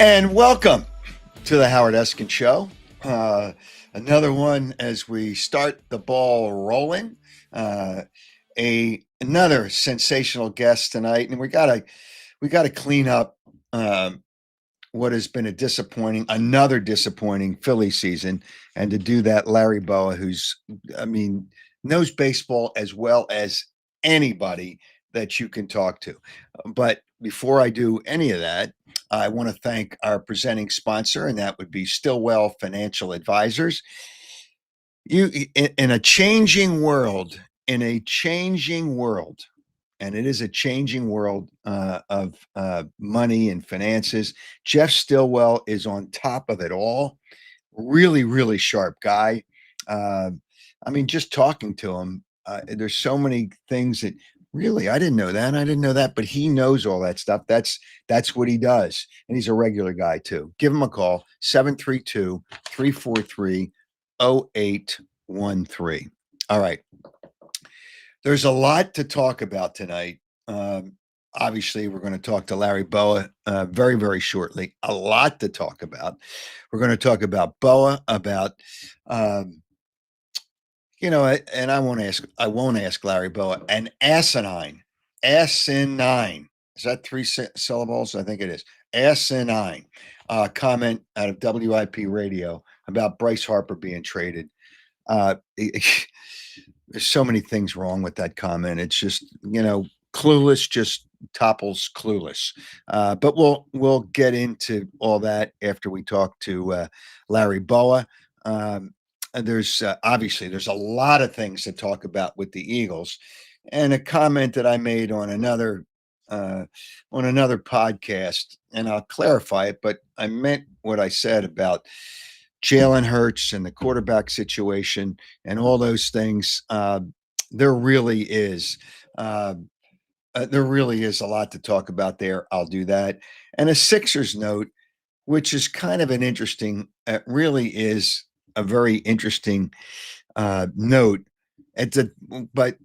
And welcome to the Howard Eskin Show. Another one as we start the ball rolling. Another sensational guest tonight, and we gotta clean up what has been another disappointing Philly season, and to do that, Larry Bowa, knows baseball as well as anybody that you can talk to. But before I do any of that, I want to thank our presenting sponsor, and that would be Stillwell Financial Advisors. In a changing world, and it is a changing world of money and finances. Jeff Stillwell is on top of it all. Really, really sharp guy. Just talking to him, there's so many things that really I didn't know that. I didn't know that, but he knows all that stuff. That's what he does. And he's a regular guy too. Give him a call, 732-343-0813. All right. There's a lot to talk about tonight. Obviously, we're going to talk to Larry Bowa very, very shortly. A lot to talk about. We're going to talk about Bowa, and I won't ask Larry Bowa, an asinine. Is that three syllables? I think it is. Asinine comment out of WIP radio about Bryce Harper being traded. There's so many things wrong with that comment. It's just, clueless, just topples clueless. But we'll get into all that after we talk to Larry Bowa. There's a lot of things to talk about with the Eagles, and a comment that I made on another podcast, and I'll clarify it, but I meant what I said about Jalen Hurts and the quarterback situation and all those things. There really is a lot to talk about there. I'll do that. And a Sixers note, which is kind of an interesting, really is a very interesting note. But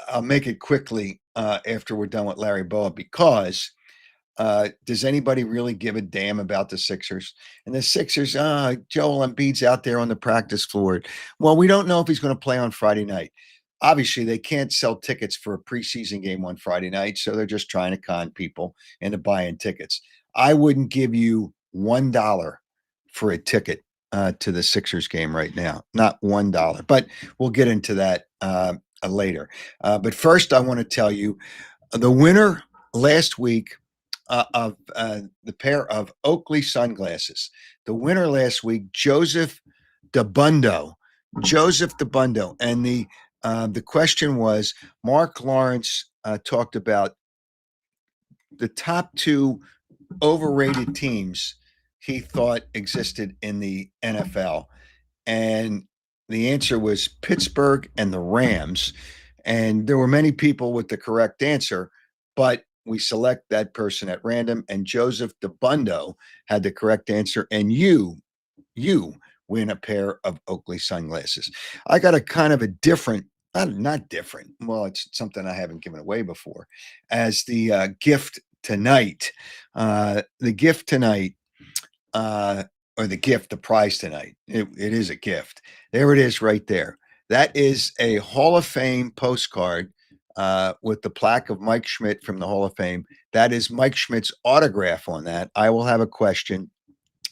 I'll make it quickly after we're done with Larry Bowa, because does anybody really give a damn about the Sixers? And the Sixers, Joel Embiid's out there on the practice floor. Well, we don't know if he's going to play on Friday night. Obviously, they can't sell tickets for a preseason game on Friday night, so they're just trying to con people into buying tickets. I wouldn't give you $1 for a ticket to the Sixers game right now. Not $1, but we'll get into that later. But first, I want to tell you the winner last week of the pair of Oakley sunglasses. The winner last week, Joseph DeBundo. And the question was, Mark Lawrence talked about the top two overrated teams he thought existed in the NFL. And the answer was Pittsburgh and the Rams. And there were many people with the correct answer, but we select that person at random. And Joseph DeBundo had the correct answer. And you win a pair of Oakley sunglasses. I got a kind of a different, not different. Well, it's something I haven't given away before as the gift tonight. The prize tonight. It is a gift. There it is right there. That is a Hall of Fame postcard with the plaque of Mike Schmidt from the Hall of Fame. That is Mike Schmidt's autograph on that. I will have a question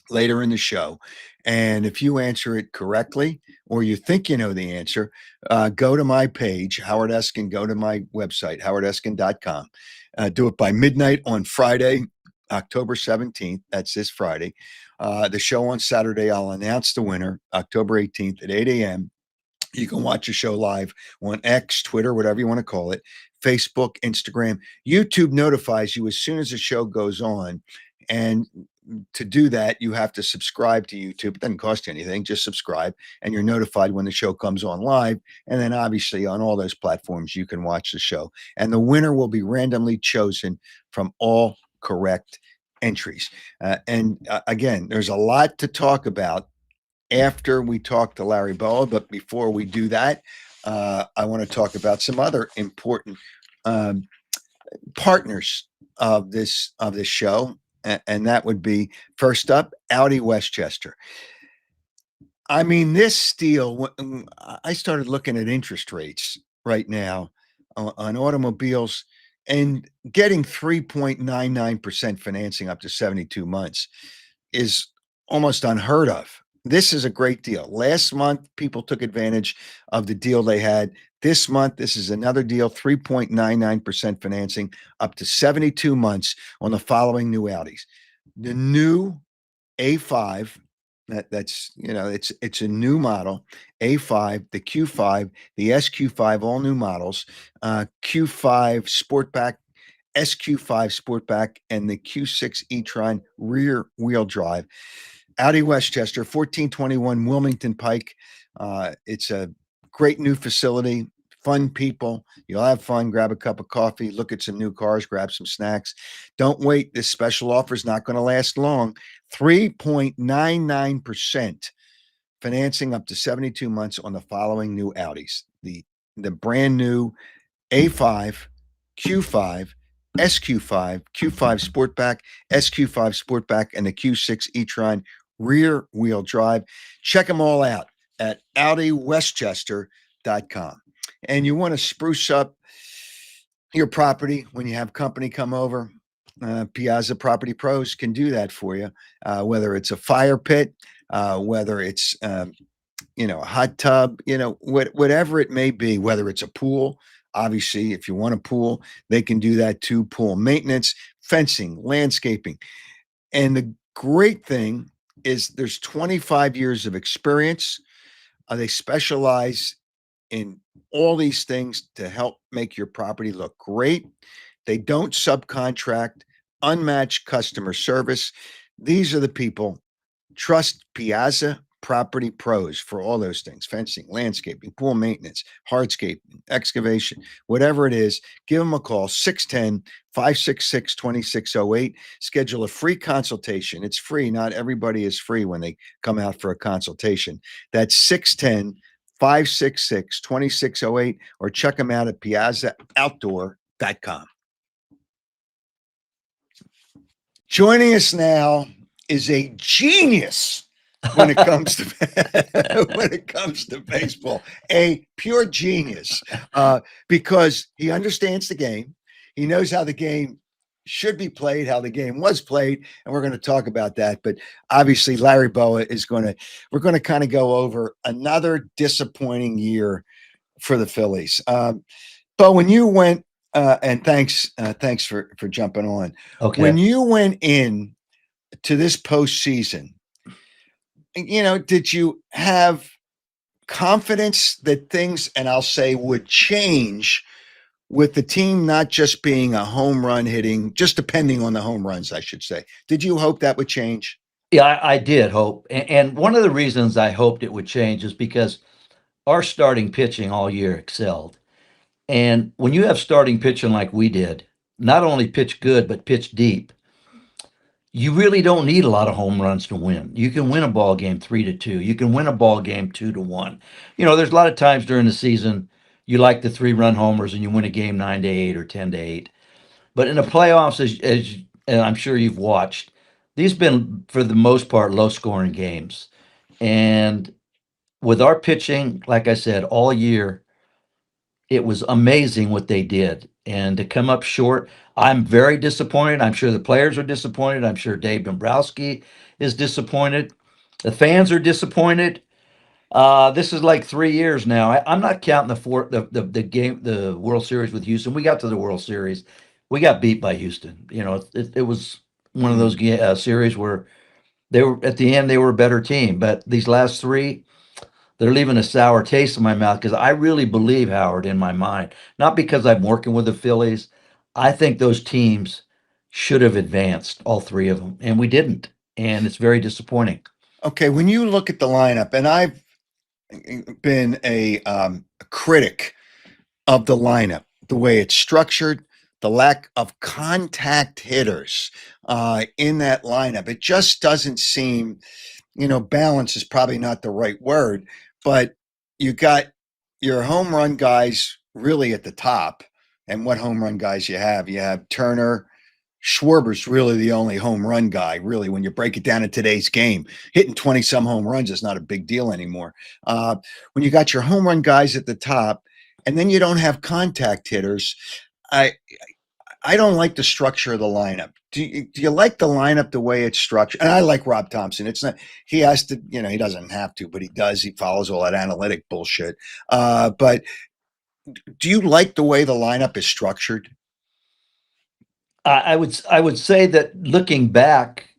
later in the show. And if you answer it correctly, or you think you know the answer, go to my page, Howard Eskin, go to my website, howardeskin.com. Do it by midnight on Friday, October 17th. That's this Friday. The show on Saturday, I'll announce the winner, October 18th at 8 a.m. You can watch the show live on X, Twitter, whatever you want to call it, Facebook, Instagram. YouTube notifies you as soon as the show goes on. And to do that, you have to subscribe to YouTube. It doesn't cost you anything. Just subscribe, and you're notified when the show comes on live. And then obviously on all those platforms, you can watch the show. And the winner will be randomly chosen from all correct entries. Again, there's a lot to talk about after we talk to Larry Bowa. But before we do that, I want to talk about some other important partners of this show. and that would be first up, Audi Westchester. I mean, this deal, I started looking at interest rates right now on automobiles and getting 3.99% financing up to 72 months is almost unheard of. This is a great deal. Last month, people took advantage of the deal they had. This month, this is another deal, 3.99% financing up to 72 months on the following new Audis. The new A5, that's it's a new model, A5, the Q5, the SQ5, all new models, Q5 Sportback, SQ5 Sportback, and the Q6 e-tron rear wheel drive. Audi Westchester, 1421 Wilmington Pike. It's a great new facility, fun people. You'll have fun, grab a cup of coffee, look at some new cars, grab some snacks. Don't wait. This special offer is not going to last long. 3.99% financing up to 72 months on the following new Audis. The brand new A5, Q5, SQ5, Q5 Sportback, SQ5 Sportback, and the Q6 e-tron rear wheel drive. Check them all out at AudiWestchester.com. And you want to spruce up your property when you have company come over. Piazza Property Pros can do that for you, whether it's a fire pit, whether it's a hot tub, whatever it may be, whether it's a pool. Obviously, if you want a pool, they can do that too. Pool maintenance, fencing, landscaping. And the great thing is there's 25 years of experience. They specialize in all these things to help make your property look great. They don't subcontract, unmatched customer service. These are the people. Trust Piazza Property Pros for all those things: fencing, landscaping, pool maintenance, hardscaping, excavation, whatever it is. Give them a call, 610 566 2608. Schedule a free consultation. It's free. Not everybody is free when they come out for a consultation. That's 610 566 2608, or check them out at piazzaoutdoor.com. Joining us now is a genius when it comes to when it comes to baseball, a pure genius, because he understands the game. He knows how the game should be played, how the game was played, and we're going to talk about that. But obviously, Larry Bowa we're going to kind of go over another disappointing year for the Phillies. But when you went, and thanks for jumping on. Okay. When you went in to this postseason, did you have confidence that things, and I'll say, would change with the team not just being a home run hitting, just depending on the home runs, I should say? Did you hope that would change? Yeah, I did hope. And one of the reasons I hoped it would change is because our starting pitching all year excelled. And when you have starting pitching like we did, not only pitch good, but pitch deep, you really don't need a lot of home runs to win. You can win a ball game 3-2. You can win a ball game 2-1. There's a lot of times during the season you like the 3-run homers and you win a game 9-8 or 10-8. But in the playoffs, as and I'm sure you've watched, these been for the most part low scoring games. And with our pitching, like I said, all year, it was amazing what they did. And to come up short, I'm very disappointed. I'm sure the players are disappointed. I'm sure Dave Dombrowski is disappointed. The fans are disappointed. This is like 3 years now. I'm not counting the game, the World Series with Houston. We got to the World Series, we got beat by Houston. It was one of those series where they were at the end they were a better team. But these last three, they're leaving a sour taste in my mouth because I really believe, Howard, in my mind, not because I'm working with the Phillies. I think those teams should have advanced, all three of them, and we didn't. And it's very disappointing. Okay, when you look at the lineup, and I've been a critic of the lineup, the way it's structured, the lack of contact hitters in that lineup. It just doesn't seem, balance is probably not the right word, but you got your home run guys really at the top. And what home run guys you have? You have Turner, Schwarber's really the only home run guy, really, when you break it down in today's game. Hitting 20 some home runs is not a big deal anymore. When you got your home run guys at the top, and then you don't have contact hitters, I I don't like the structure of the lineup. Do you like the lineup the way it's structured? And I like Rob Thompson. It's not he has to, he doesn't have to, but he does. He follows all that analytic bullshit. But do you like the way the lineup is structured? I would say that looking back,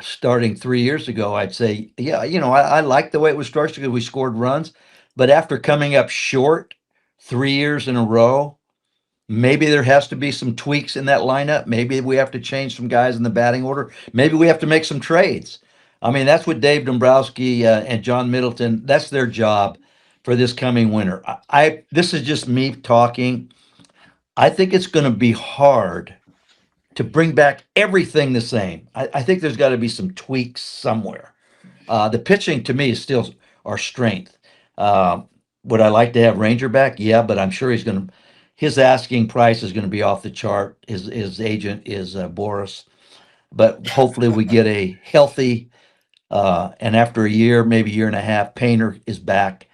starting 3 years ago, I'd say, yeah, I like the way it was structured because we scored runs. But after coming up short 3 years in a row, maybe there has to be some tweaks in that lineup. Maybe we have to change some guys in the batting order. Maybe we have to make some trades. I mean, that's what Dave Dombrowski and John Middleton, that's their job for this coming winter. This is just me talking. I think it's going to be hard to bring back everything the same. I think there's got to be some tweaks somewhere. The pitching to me is still our strength. Uh, would I like to have Ranger back? Yeah, but I'm sure he's going to. His asking price is going to be off the chart. His agent is Boris, but hopefully we get a healthy. And after a year, maybe year and a half, Painter is back.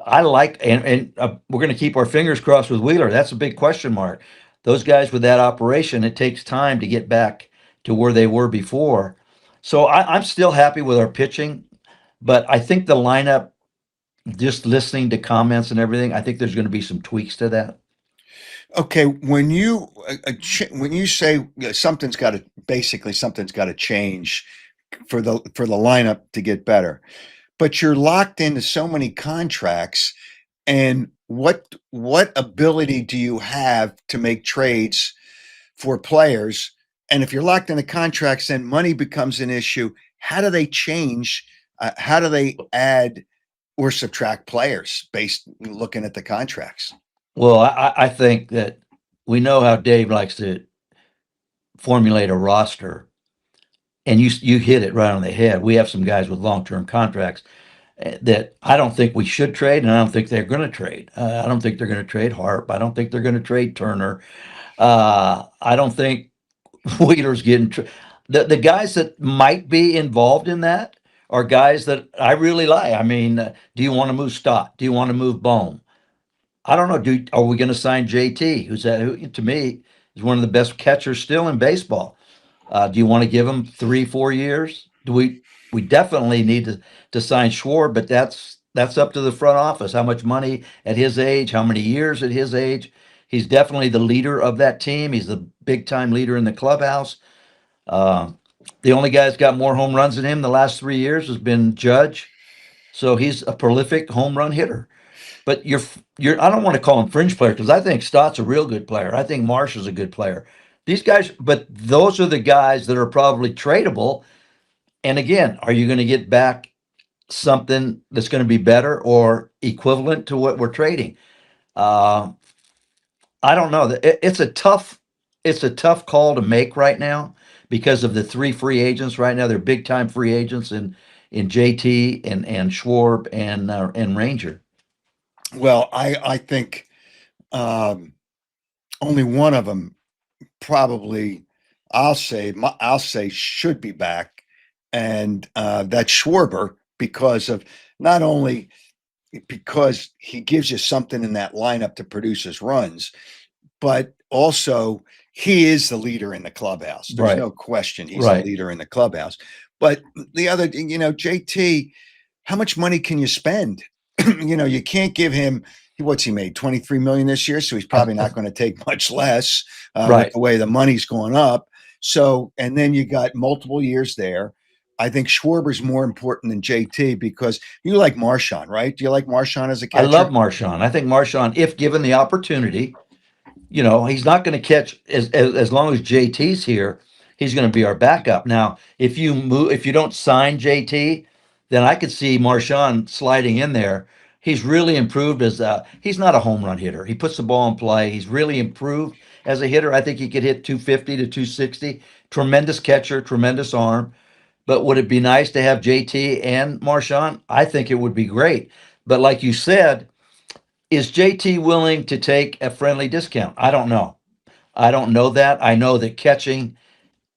I like, and we're going to keep our fingers crossed with Wheeler. That's a big question mark. Those guys with that operation, it takes time to get back to where they were before. So I'm still happy with our pitching, but I think the lineup, just listening to comments and everything, I think there's going to be some tweaks to that. Okay, when you say something's got to change for the lineup to get better, but you're locked into so many contracts, and what ability do you have to make trades for players? And if you're locked into contracts, then money becomes an issue. How do they change? How do they add or subtract players based looking at the contracts? Well, I think that we know how Dave likes to formulate a roster, and you hit it right on the head. We have some guys with long-term contracts that I don't think we should trade, and I don't think they're going to trade. I don't think they're going to trade Harp. I don't think they're going to trade Turner. I don't think Wheeler's getting the guys that might be involved in that are guys that I really like. I mean, do you want to move Stott? Do you want to move Bohm? I don't know. Are we going to sign JT, who to me is one of the best catchers still in baseball? Do you want to give him 3, 4 years? Do we definitely need to sign Schwarber, but that's up to the front office. How much money at his age? How many years at his age? He's definitely the leader of that team. He's the big time leader in the clubhouse. Uh, the only guy that's got more home runs than him the last 3 years has been Judge. So he's a prolific home run hitter. But you're I don't want to call him fringe player because I think Stott's a real good player. I think Marsh is a good player. These guys, but those are the guys that are probably tradable. And again, are you going to get back something that's going to be better or equivalent to what we're trading? Uh, I don't know. It's a tough call to make right now because of the three free agents right now. They're big time free agents in JT and Schwarb and Ranger. Well, I think um, only one of them probably I'll say should be back, and that's Schwarber because of not only because he gives you something in that lineup to produce his runs, but also he is the leader in the clubhouse. There's Right. no question he's the Right. leader in the clubhouse. But the other, JT, how much money can you spend? You can't give him what's he made 23 million this year, so he's probably not going to take much less with Right. the way the money's going up. So, and then you got multiple years there. I think Schwarber's more important than JT because you like Marshawn, right? Do you like Marshawn as a I love catcher? Marshawn. I think Marshawn, if given the opportunity, he's not going to catch as long as JT's here. He's going to be our backup. Now, if you don't sign JT, then I could see Marshawn sliding in there. He's really improved he's not a home run hitter. He puts the ball in play. He's really improved as a hitter. I think he could hit 250 to 260. Tremendous catcher, tremendous arm. But would it be nice to have JT and Marshawn? I think it would be great. But like you said, is JT willing to take a friendly discount? I don't know. I don't know that. I know that catching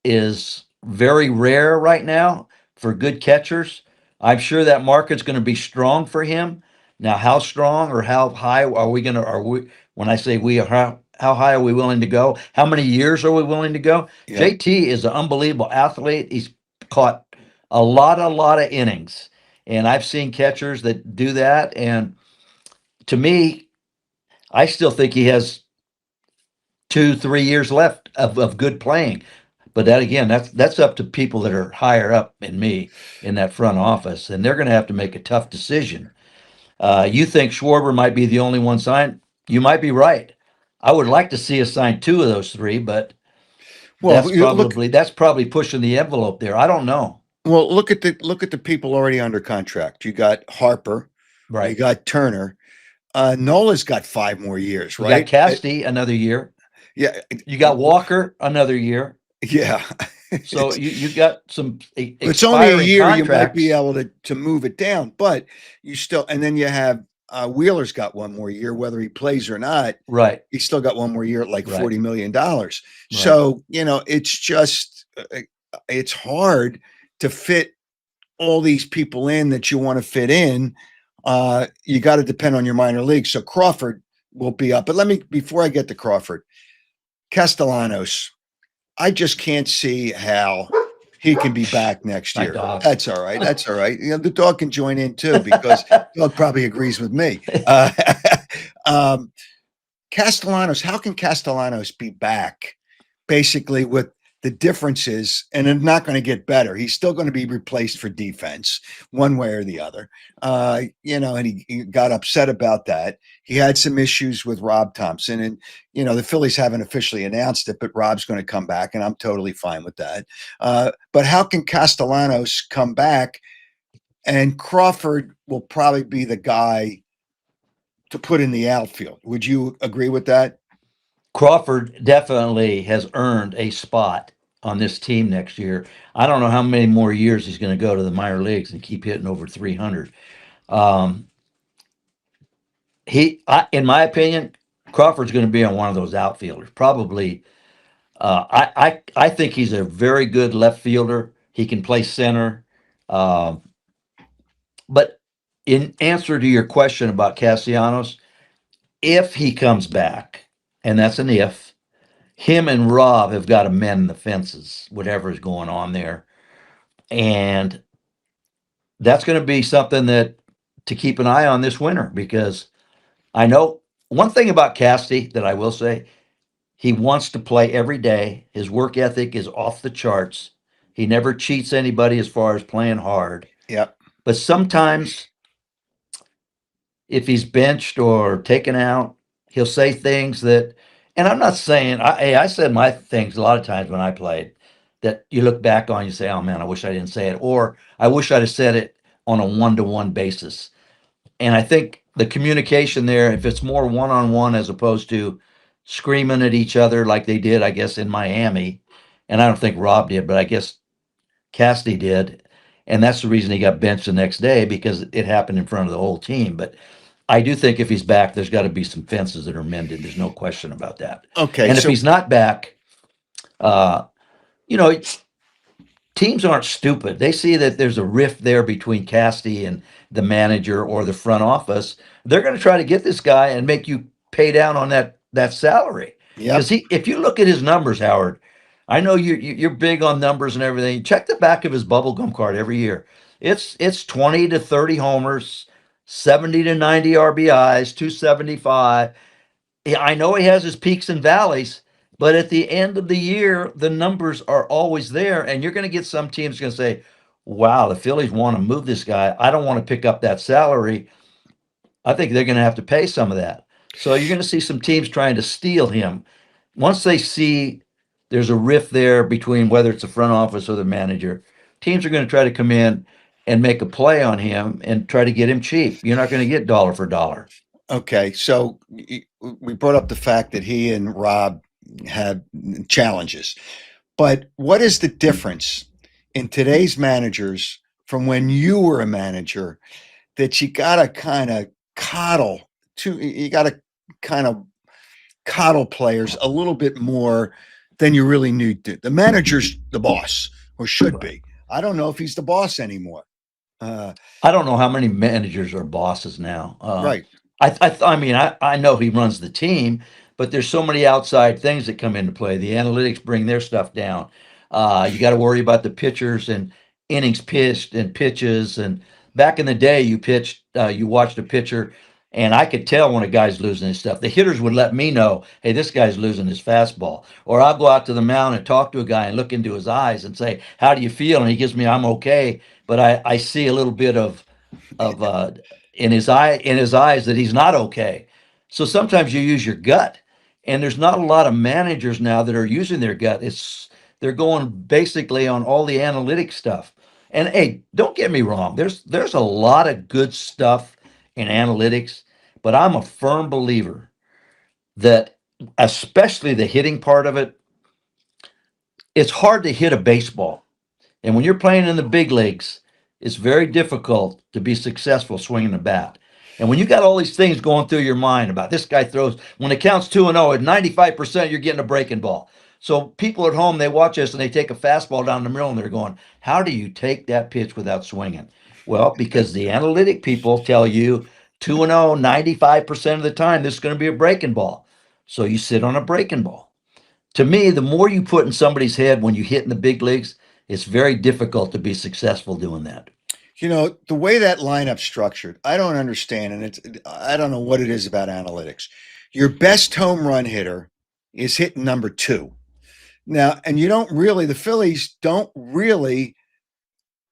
is very rare right now for good catchers. I'm sure that market's going to be strong for him. Now, how strong or how high are we going to, are we, when I say we, how high are we willing to go? How many years are we willing to go? Yep. JT is an unbelievable athlete. He's caught a lot of innings. And I've seen catchers that do that. And to me, I still think he has 2, 3 years left of good playing. But that again, that's up to people that are higher up than me in that front office, and they're going to have to make a tough decision. You think Schwarber might be the only one signed? You might be right. I would like to see us sign two of those three, but Well, you look. that's probably pushing the envelope there. I don't know. Well, look at the people already under contract. You got Harper, you Right. got Turner. Nola's got 5 more years, You got right? Casty another year. Yeah, You got Walker another year. yeah. So you got some It's only a expiring year. You might be contracts. able to move it down, but you still. And then you have Wheeler's got 1 more year, whether he plays or not. Right. He's still got 1 more year at like Right. $40 million. Right. So it's just it's hard to fit all these people in that you want to fit in. You got to depend on your minor league. So Crawford will be up. But let me, before I get to Crawford, Castellanos, I just can't see how he can be back next My year. dog. That's all right. That's all right. The dog can join in too because the dog probably agrees with me. Um, Castellanos, how can Castellanos be back basically with the differences and it's not going to get better? He's still going to be replaced for defense one way or the other. And he got upset about that. He had some issues with Rob Thompson, and the Phillies haven't officially announced it, but Rob's going to come back, and I'm totally fine with that. But how can Castellanos come back? And Crawford will probably be the guy to put in the outfield. Would you agree with that? Crawford definitely has earned a spot on this team next year. I don't know how many more years he's going to go to the minor leagues and keep hitting over 300. Um, in my opinion, Crawford's going to be on one of those outfielders. Probably, I think he's a very good left fielder. He can play center. Um, but in answer to your question about Castellanos, if he comes back, and that's an if, him and Rob have got to mend the fences, whatever is going on there. And that's going to be something that to keep an eye on this winter because I know one thing about Casty that I will say, he wants to play every day. His work ethic is off the charts. He never cheats anybody as far as playing hard. Yep. But sometimes if he's benched or taken out, he'll say things that, and I'm not saying, I said my things a lot of times when I played that you look back on, you say, oh man, I wish I didn't say it, or I wish I'd have said it on a one-to-one basis. And I think the communication there, if it's more one-on-one as opposed to screaming at each other like they did, I guess, in Miami, and I don't think Rob did, but I guess Cassidy did. And that's the reason he got benched the next day because it happened in front of the whole team. But I do think if he's back, there's got to be some fences that are mended. There's no question about that. Okay. And if So he's not back, uh, you know, teams aren't stupid. They see that there's a rift there between Casty and the manager or the front office. They're going to try to get this guy and make you pay down on that salary. Because yep. if you look at his numbers, Howard, I know you're big on numbers and everything. Check the back of his bubblegum card every year. It's 20 to 30 homers, 70 to 90 RBIs, 275. Yeah, I know he has his peaks and valleys, but at the end of the year, the numbers are always there, and you're going to get some teams going to say, "Wow, the Phillies want to move this guy. I don't want to pick up that salary. I think they're going to have to pay some of that." So you're going to see some teams trying to steal him. Once they see there's a rift there between whether it's the front office or the manager, teams are going to try to come in and make a play on him and try to get him cheap. You're not going to get dollar for dollar. Okay. So we brought up the fact that he and Rob had challenges, but what is the difference in today's managers from when you were a manager that you got to kind of coddle to, you got to kind of coddle players a little bit more than you really need to. The manager's the boss, or should Right. be. I don't know if he's the boss anymore. Uh, I don't know how many managers are bosses now. right. I mean, I know he runs the team, but there's so many outside things that come into play. The analytics bring their stuff down. You got to worry about the pitchers and innings pitched and pitches. And back in the day, you watched a pitcher, and I could tell when a guy's losing his stuff. The hitters would let me know, hey, this guy's losing his fastball. Or I'll go out to the mound and talk to a guy and look into his eyes and say, how do you feel? And he gives me, I'm okay, but I see a little bit of in his eyes that he's not okay. So sometimes you use your gut, and there's not a lot of managers now that are using their gut. It's they're going basically on all the analytic stuff. And hey, don't get me wrong. There's a lot of good stuff in analytics, but I'm a firm believer that especially the hitting part of it, it's hard to hit a baseball. And when you're playing in the big leagues, it's very difficult to be successful swinging the bat. And when you got all these things going through your mind about this guy throws, when it counts 2-0, at 95%, you're getting a breaking ball. So people at home, they watch us and they take a fastball down the middle and they're going, how do you take that pitch without swinging? Well, because the analytic people tell you 2-0, 95% of the time, this is going to be a breaking ball. So you sit on a breaking ball. To me, the more you put in somebody's head when you hit in the big leagues, it's very difficult to be successful doing that. The way that lineup's structured, I don't understand, and I don't know what it is about analytics. Your best home run hitter is hitting number two now, and you don't really. The Phillies don't really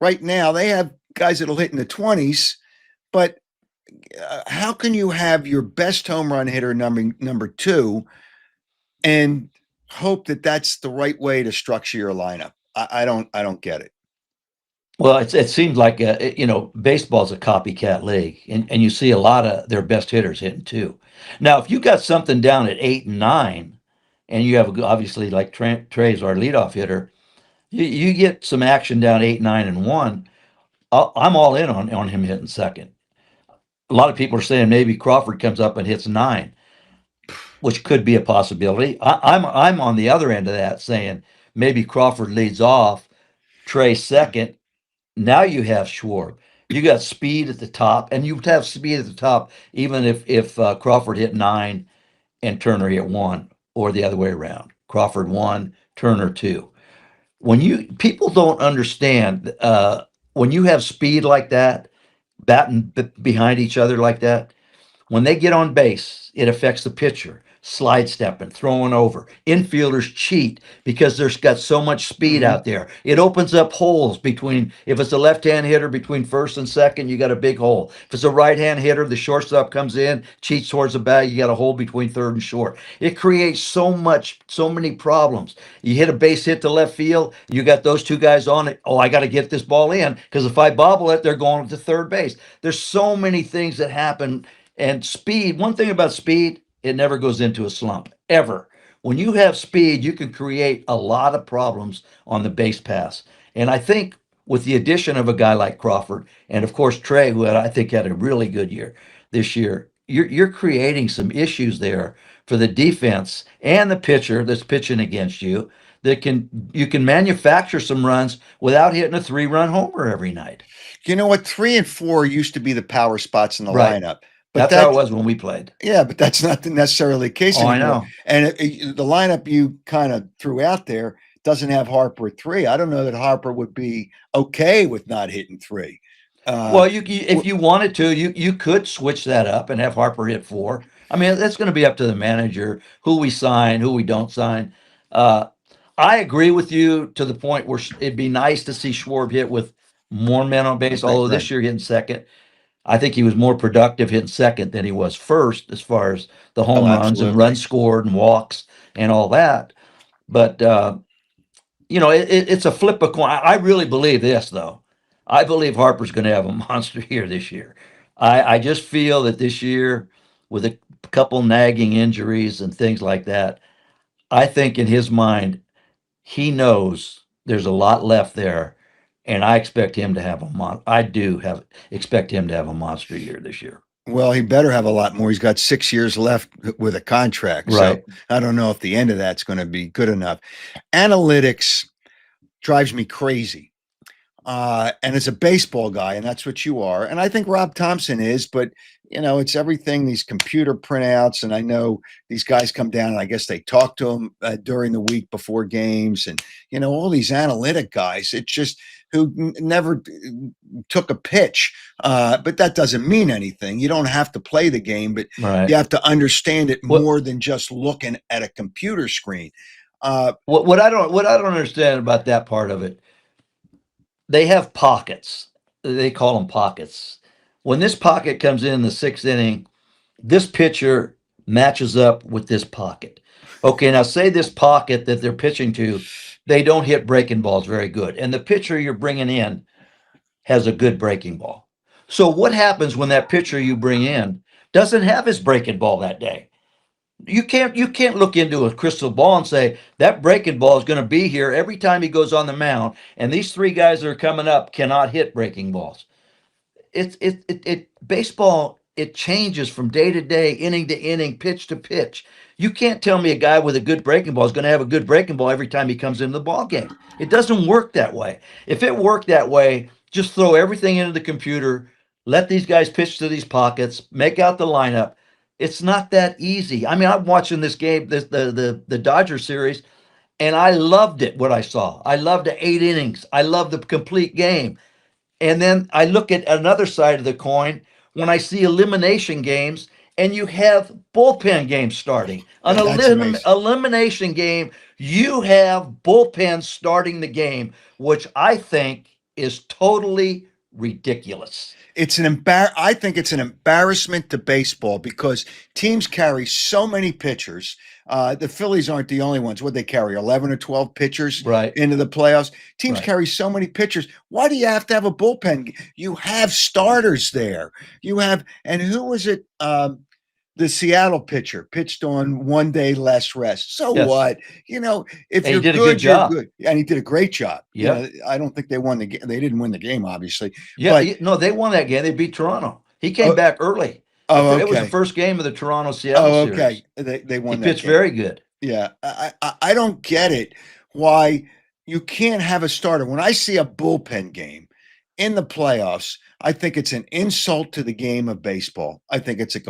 right now. They have guys that'll hit in the 20s, but how can you have your best home run hitter number two and hope that that's the right way to structure your lineup? I don't get it. Well, it seems like baseball's a copycat league, and you see a lot of their best hitters hitting too. Now, if you got something down at 8 and 9, and you have obviously like Trey's our leadoff hitter, you get some action down 8, 9, and 1. I'm all in on him hitting second. A lot of people are saying maybe Crawford comes up and hits 9, which could be a possibility. I'm on the other end of that, saying maybe Crawford leads off, Trey second. Now you have Schwarb. You got speed at the top, and you would have speed at the top even if Crawford hit 9 and Turner hit 1, or the other way around. Crawford 1, Turner 2. When you people don't understand when you have speed like that, batting behind each other like that, when they get on base, it affects the pitcher. Slide stepping, throwing over. Infielders cheat because there's got so much speed Mm-hmm. out there. It opens up holes between, if it's a left hand hitter between first and second, you got a big hole. If it's a right hand hitter, the shortstop comes in, cheats towards the bag, you got a hole between third and short. It creates so many problems. You hit a base hit to left field, you got those two guys on it. Oh, I got to get this ball in because if I bobble it, they're going to third base. There's so many things that happen. And speed, one thing about speed, it never goes into a slump, ever. When you have speed, you can create a lot of problems on the base pass. And I think with the addition of a guy like Crawford, and of course Trey, I think had a really good year this year, you're creating some issues there for the defense and the pitcher that's pitching against you that you can manufacture some runs without hitting a 3-run homer every night. You know what? 3 and 4 used to be the power spots in the Right. lineup, but That's how it that was when we played. yeah, but that's not necessarily the case Oh, I anymore. know. And the lineup you kind of threw out there doesn't have Harper at three. I don't know that Harper would be okay with not hitting three. Uh, Well, if you wanted to, you could switch that up and have Harper hit 4. I mean, that's going to be up to the manager who we sign, who we don't sign. Uh, I agree with you to the point where it'd be nice to see Schwarb hit with more men on base. right, Although right. this year hitting second, I think he was more productive hitting second than he was first as far as the Oh, home runs and absolutely. runs scored and walks and all that. But it's a flip a coin. I really believe this, though. I believe Harper's going to have a monster year this year. I just feel that this year, with a couple nagging injuries and things like that, I think in his mind, he knows there's a lot left there, and I expect him to have I do have expect him to have a monster year this year. Well, he better have a lot more. He's got 6 years left with a contract. So Right. I don't know if the end of that's going to be good enough. Analytics drives me crazy. And as a baseball guy, and that's what you are, and I think Rob Thompson is, but it's everything, these computer printouts, and I know these guys come down, and I guess they talk to them during the week before games, and all these analytic guys. It's just who never took a pitch, but that doesn't mean anything. You don't have to play the game, but you Right. have to understand it What more than just looking at a computer screen. Uh, what I don't understand about that part of it, they have pockets. They call them pockets. When this pocket comes in the sixth inning, this pitcher matches up with this pocket. Okay, now say this pocket that they're pitching to, they don't hit breaking balls very good, and the pitcher you're bringing in has a good breaking ball. So what happens when that pitcher you bring in doesn't have his breaking ball that day? You can't look into a crystal ball and say that breaking ball is going to be here every time he goes on the mound, and these three guys that are coming up cannot hit breaking balls. It baseball, it changes from day to day, inning to inning, pitch to pitch. You can't tell me a guy with a good breaking ball is going to have a good breaking ball every time he comes into the ball game. It doesn't work that way. If it worked that way, just throw everything into the computer, let these guys pitch to these pockets, make out the lineup. It's not that easy. I mean, I'm watching this game, the Dodger series, and I loved it. What I saw, I loved the 8 innings. I loved the complete game. And then I look at another side of the coin when I see elimination games and you have bullpen games starting. An that's amazing. elimination game, you have bullpens starting the game, which I think is totally ridiculous. I think it's an embarrassment to baseball because teams carry so many pitchers. The Phillies aren't the only ones. Would they carry 11 or 12 pitchers Right, into the playoffs? Teams right. carry so many pitchers. Why do you have to have a bullpen? You have starters there. And who was it? The Seattle pitcher pitched on 1 day less rest. So Yes. what? If And he you're did a good good, you're job. good. And he did a great job. Yep. I don't think they won the game. They didn't win the game, obviously. Yeah. But No, they won that game. They beat Toronto. He came oh, back early. oh, It was the okay. first game of the Toronto Seattle Oh, okay. series. They He won that pitched game. very good. Yeah, I don't get it. Why you can't have a starter? When I see a bullpen game in the playoffs, I think it's an insult to the game of baseball. I think it's a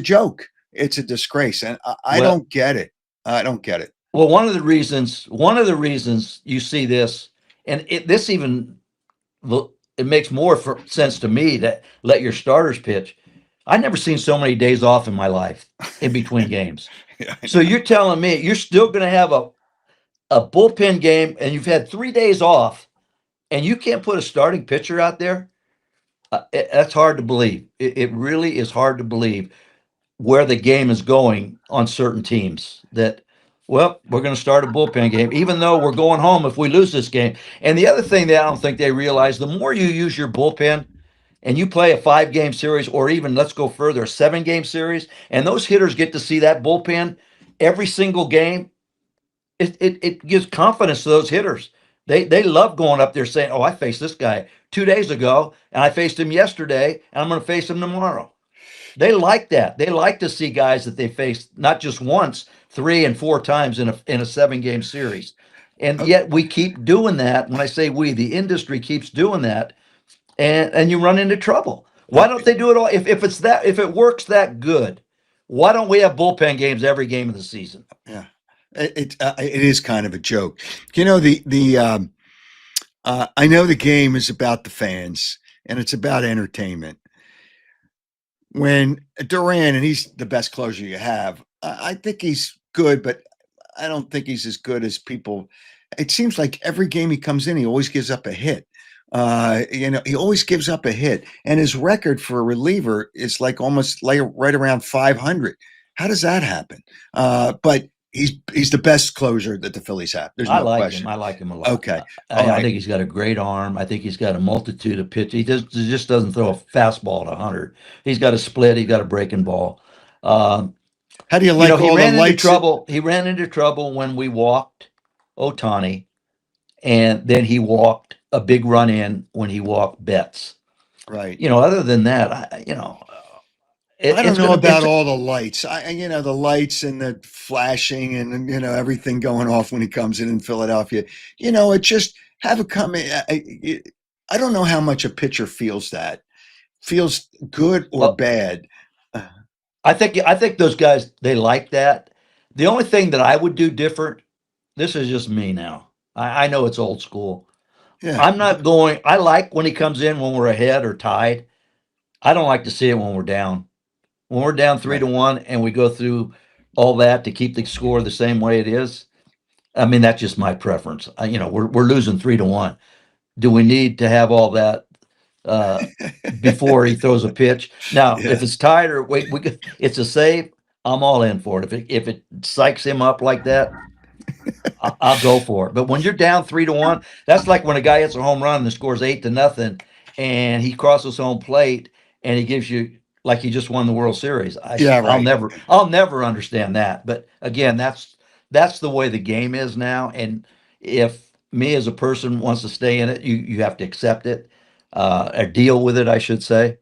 joke. It's a disgrace, and I Well, don't get it. I don't get it. Well, one of the reasons you see this, and this even it makes more sense to me to let your starters pitch. I've never seen so many days off in my life in between games. Yeah, I So know. you're telling me you're still going to have a bullpen game, and you've had 3 days off, and you can't put a starting pitcher out there? That's hard to believe. It really is hard to believe where the game is going on certain teams that, well, we're going to start a bullpen game even though we're going home if we lose this game. And the other thing that I don't think they realize, the more you use your bullpen and you play a 5 game series, or even, let's go further, a 7 game series, and those hitters get to see that bullpen every single game, it gives confidence to those hitters. They love going up there saying, oh, I faced this guy 2 days ago and I faced him yesterday and I'm going to face him tomorrow. They like that. They like to see guys that they face not just once, 3 and 4 times in a 7 game series. And Oh, yet we keep doing that. When I say we, the industry keeps doing that, and you run into trouble. Why oh, don't they do it all? If it works that good, why don't we have bullpen games every game of the season? yeah. It is kind of a joke. The I know the game is about the fans and it's about entertainment. When Duran, and he's the best closer you have, I think he's good, but I don't think he's as good as people. It seems like every game he comes in, he always gives up a hit. He always gives up a hit, and his record for a reliever is like almost like right around 500. How does that happen? But he's the best closer that the Phillies have. There's I no like him. question. I like him a lot. Okay, all I right. think he's got a great arm. I think he's got a multitude of pitch. He just doesn't throw a fastball at 100. He's got a split. He's got a breaking ball. Um, How do you like he all the ran into lights? trouble. He ran into trouble when we walked Otani, and then he walked a big run in when he walked Betts. Right. Other than that, I don't It's know gonna about it's all the lights. The lights and the flashing and everything going off when he comes in Philadelphia. It just have a come. I don't know how much a pitcher feels that feels good or well, bad. Uh, I think those guys they like that. The only thing that I would do different, this is just me now. I know it's old school. yeah, I'm not going. I like when he comes in when we're ahead or tied. I don't like to see it when we're down. When we're down three to right. one and we go through all that to keep the score the same way it is. I mean, that's just my preference. We're losing 3 to 1. Do we need to have all that uh, before he throws a pitch? Now, if Yeah. it's tied or it's a save, I'm all in for it. If it psychs him up like that, I'll go for it. But when you're down 3 to 1, that's like when a guy hits a home run and scores 8 to nothing, and he crosses home plate and he gives you like he just won the World Series. Yeah, I'll right. never understand that. But again, that's the way the game is now. And if me as a person wants to stay in it, you have to accept it or deal with it, I should say.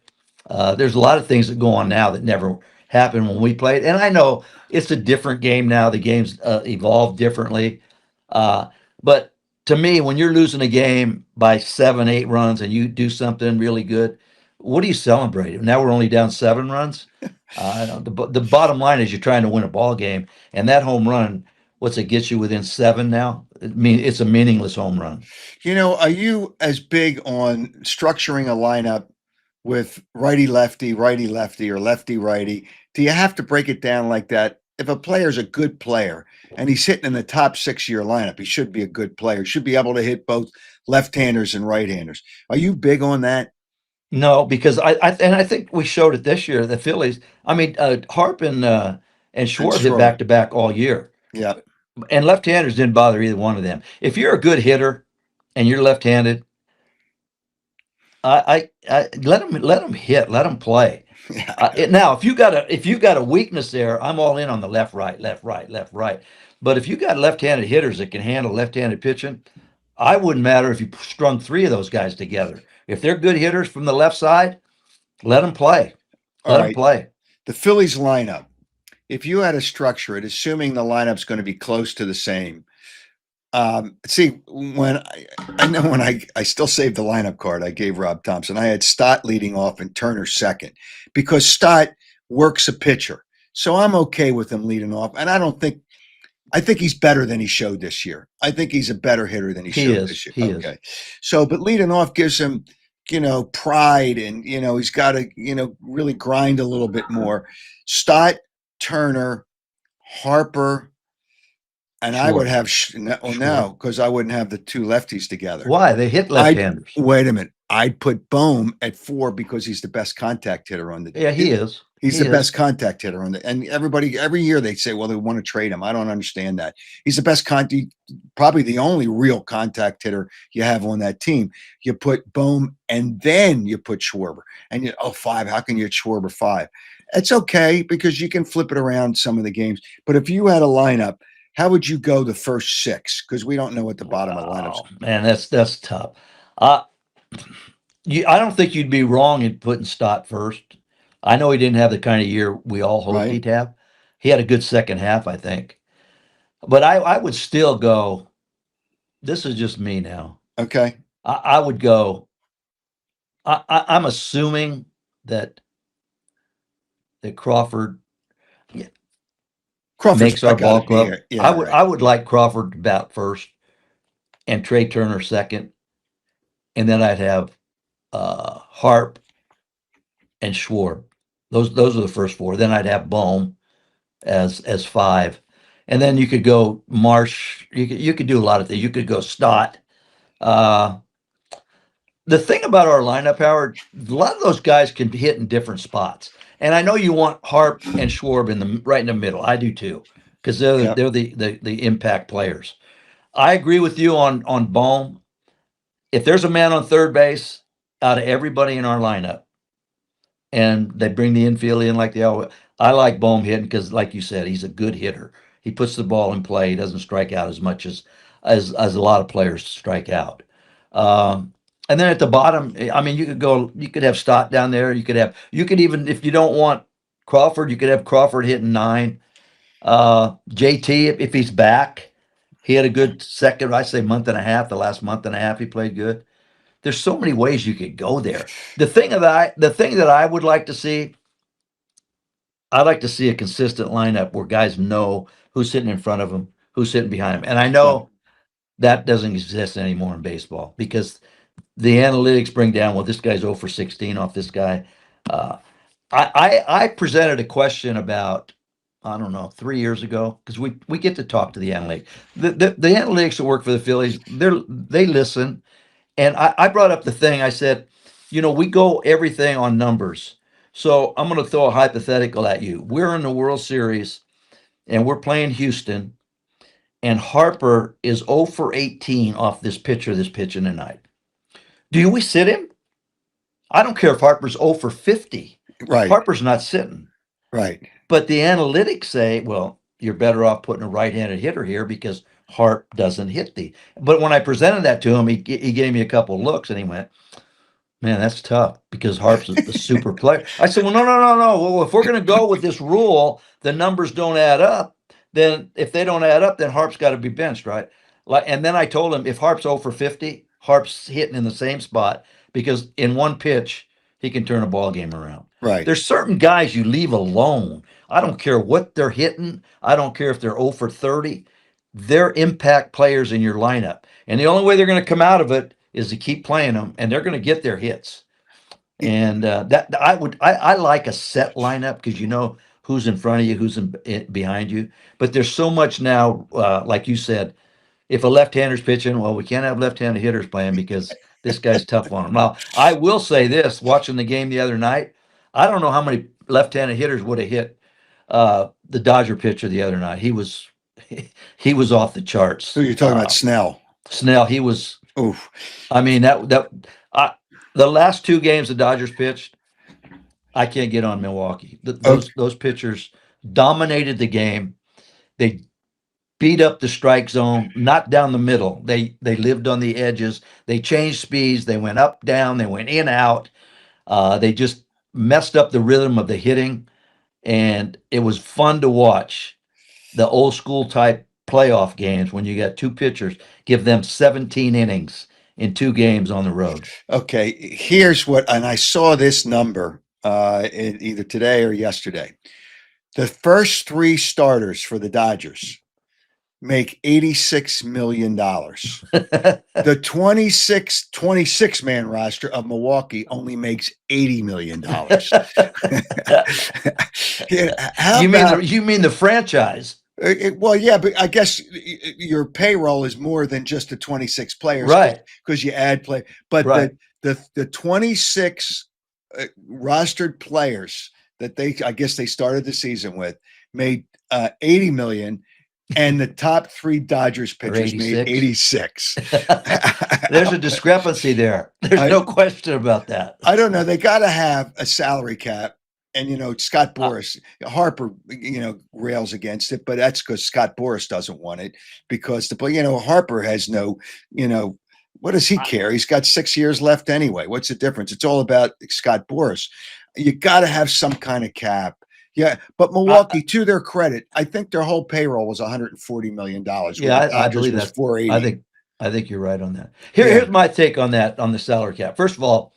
There's a lot of things that go on now that never happened when we played, and I know it's a different game now. The game's evolved differently, uh, but to me, when you're losing a game by 7, 8 runs and you do something really good, what are you celebrating? Now we're only down 7 runs. The bottom line is you're trying to win a ball game, and that home run, what's it get you within 7 now? It's a meaningless home run. Are you as big on structuring a lineup with righty lefty, or lefty righty? Do you have to break it down like that? If a player's a good player and he's hitting in the top six of your lineup, he should be a good player. He should be able to hit both left-handers and right-handers. Are you big on that? No, because I think we showed it this year. The Phillies. I mean, Harp and And Schwarb hit back Schroeder. to back all year, Yeah. and left-handers didn't bother either one of them. If you're a good hitter and you're left-handed, I let them hit, let them play. Yeah. Now, if you got a weakness there, I'm all in on the left, right, left, right, left, right. But if you got left-handed hitters that can handle left-handed pitching, I wouldn't matter if you strung three of those guys together. If they're good hitters from the left side, let them play. All Let them right. play. The Phillies lineup. If you had to structure it, assuming the lineup's going to be close to the same, see, I know when I still saved the lineup card I gave Rob Thompson, I had Stott leading off and Turner second because Stott works a pitcher. So I'm okay with him leading off. And I think he's better than he showed this year. I think he's a better hitter than he He showed is. this year. He is. Okay. So, but leading off gives him, pride and, he's got to, really grind a little bit more. Stott, Turner, Harper, and I would Schwarber. have Schwarber. no, because I wouldn't have the two lefties together. Why? They hit I'd left-handers. wait a minute. I'd put Bohm at 4 because he's the best contact hitter on the. Yeah, he is. He's He the best is. contact hitter on the. And everybody every year they say, well, they want to trade him. I don't understand that. He's the best contact, probably the only real contact hitter you have on that team. You put Bohm and then you put Schwarber, and 5. How can you hit Schwarber 5? It's okay because you can flip it around some of the games. But if you had a lineup, how would you go the first 6? Because we don't know what the bottom of the lineups. Wow, man, that's tough. Uh, I don't think you'd be wrong in putting Stott first. I know he didn't have the kind of year we all hoped Right? he'd have. He had a good second half, I think. But I would still go. This is just me now. Okay. I would go. I'm assuming that Crawford Crawford's makes our got to ball be club. here. I Yeah, would right. I would like Crawford to bat first and Trey Turner second, and then I'd have Harp and Schwarb. Those are the first four. Then I'd have Bohm as five, and then you could go Marsh. You could do a lot of things. You could go Stott. Uh, the thing about our lineup, Howard, a lot of those guys can hit in different spots, and I know you want Harp and Schwarb in the right in the middle. I do too, because they're Yeah. they're the impact players. I agree with you on Bohm. If there's a man on third base out of everybody in our lineup, and they bring the infield in like they always. I like Bohm hitting because, like you said, he's a good hitter. He puts the ball in play. He doesn't strike out as much as a lot of players strike out. And then, at the bottom, I mean, you could have Stott down there. You could even if you don't want. Crawford, you could have Crawford hitting 9. JT, if he's back, he had a good second, I say month and a half. The last month and a half, he played good. There's so many ways you could go there. The thing that I would like to see, I'd like to see a consistent lineup where guys know who's sitting in front of them, who's sitting behind them. And I Yeah. know that doesn't exist anymore in baseball because the analytics bring down, well, this guy's 0 for 16 off this guy. Uh, I presented a question about, I don't know, 3 years ago, because we get to talk to the analytics. The analytics that work for the Phillies, they listen. And I brought up the thing, I said, we go everything on numbers. So I'm going to throw a hypothetical at you. We're in the World Series and we're playing Houston, and Harper is 0 for 18 off this pitcher that's pitching tonight. Do we sit him? I don't care if Harper's 0 for 50. Right. Harper's not sitting. Right. But the analytics say, well, you're better off putting a right-handed hitter here because Hart doesn't hit the. But when I presented that to him, he gave me a couple of looks and he went, man, that's tough because Harp's a super player. I said, well, no, no, no, no. Well, if we're going to go with this rule, the numbers don't add up. Then if they don't add up, then Harp's got to be benched, right? Like, and then I told him if Harp's 0 for 50, Harp's hitting in the same spot because in one pitch he can turn a ball game around. Right. There's certain guys you leave alone. I don't care what they're hitting. I don't care if they're 0 for 30. They're impact players in your lineup. And the only way they're going to come out of it is to keep playing them, and they're going to get their hits. And that I like a set lineup because you know who's in front of you, who's behind you. But there's so much now, like you said, if a left-hander's pitching, well, we can't have left-handed hitters playing because this guy's tough on them. Now, I will say this: watching the game the other night, I don't know how many left-handed hitters would have hit the Dodger pitcher the other night. He was he was off the charts. Who you're talking about? Snell. Snell, he was. Oof. I mean I, the last 2 games the Dodgers pitched, I can't get on Milwaukee. Those pitchers dominated the game. They beat up the strike zone, not down the middle. They lived on the edges. They changed speeds. They went up, down. They went in, out. They just messed up the rhythm of the hitting, and it was fun to watch the old school type playoff games when you got 2 pitchers, give them 17 innings in 2 games on the road. Okay, here's what, and I saw this number either today or yesterday. The first 3 starters for the Dodgers make $86 million. The 26 man roster of Milwaukee only makes $80 million. You mean the franchise? Well, yeah, but I guess your payroll is more than just the 26 players, right? Because you add play, but right. the 26 rostered players that I guess they started the season with made 80 million, and the top 3 Dodgers pitchers made 86. There's a discrepancy there. There's no question about that. I don't know. They got to have a salary cap. And, Scott Boras, Harper, rails against it, but that's because Scott Boras doesn't want it because Harper has no, what does he care? He's got 6 years left anyway. What's the difference? It's all about Scott Boras. You got to have some kind of cap. Yeah. But Milwaukee, to their credit, I think their whole payroll was $140 million. Yeah, I believe that's 480. I think you're right on that. Here's my take on that, on the salary cap. First of all,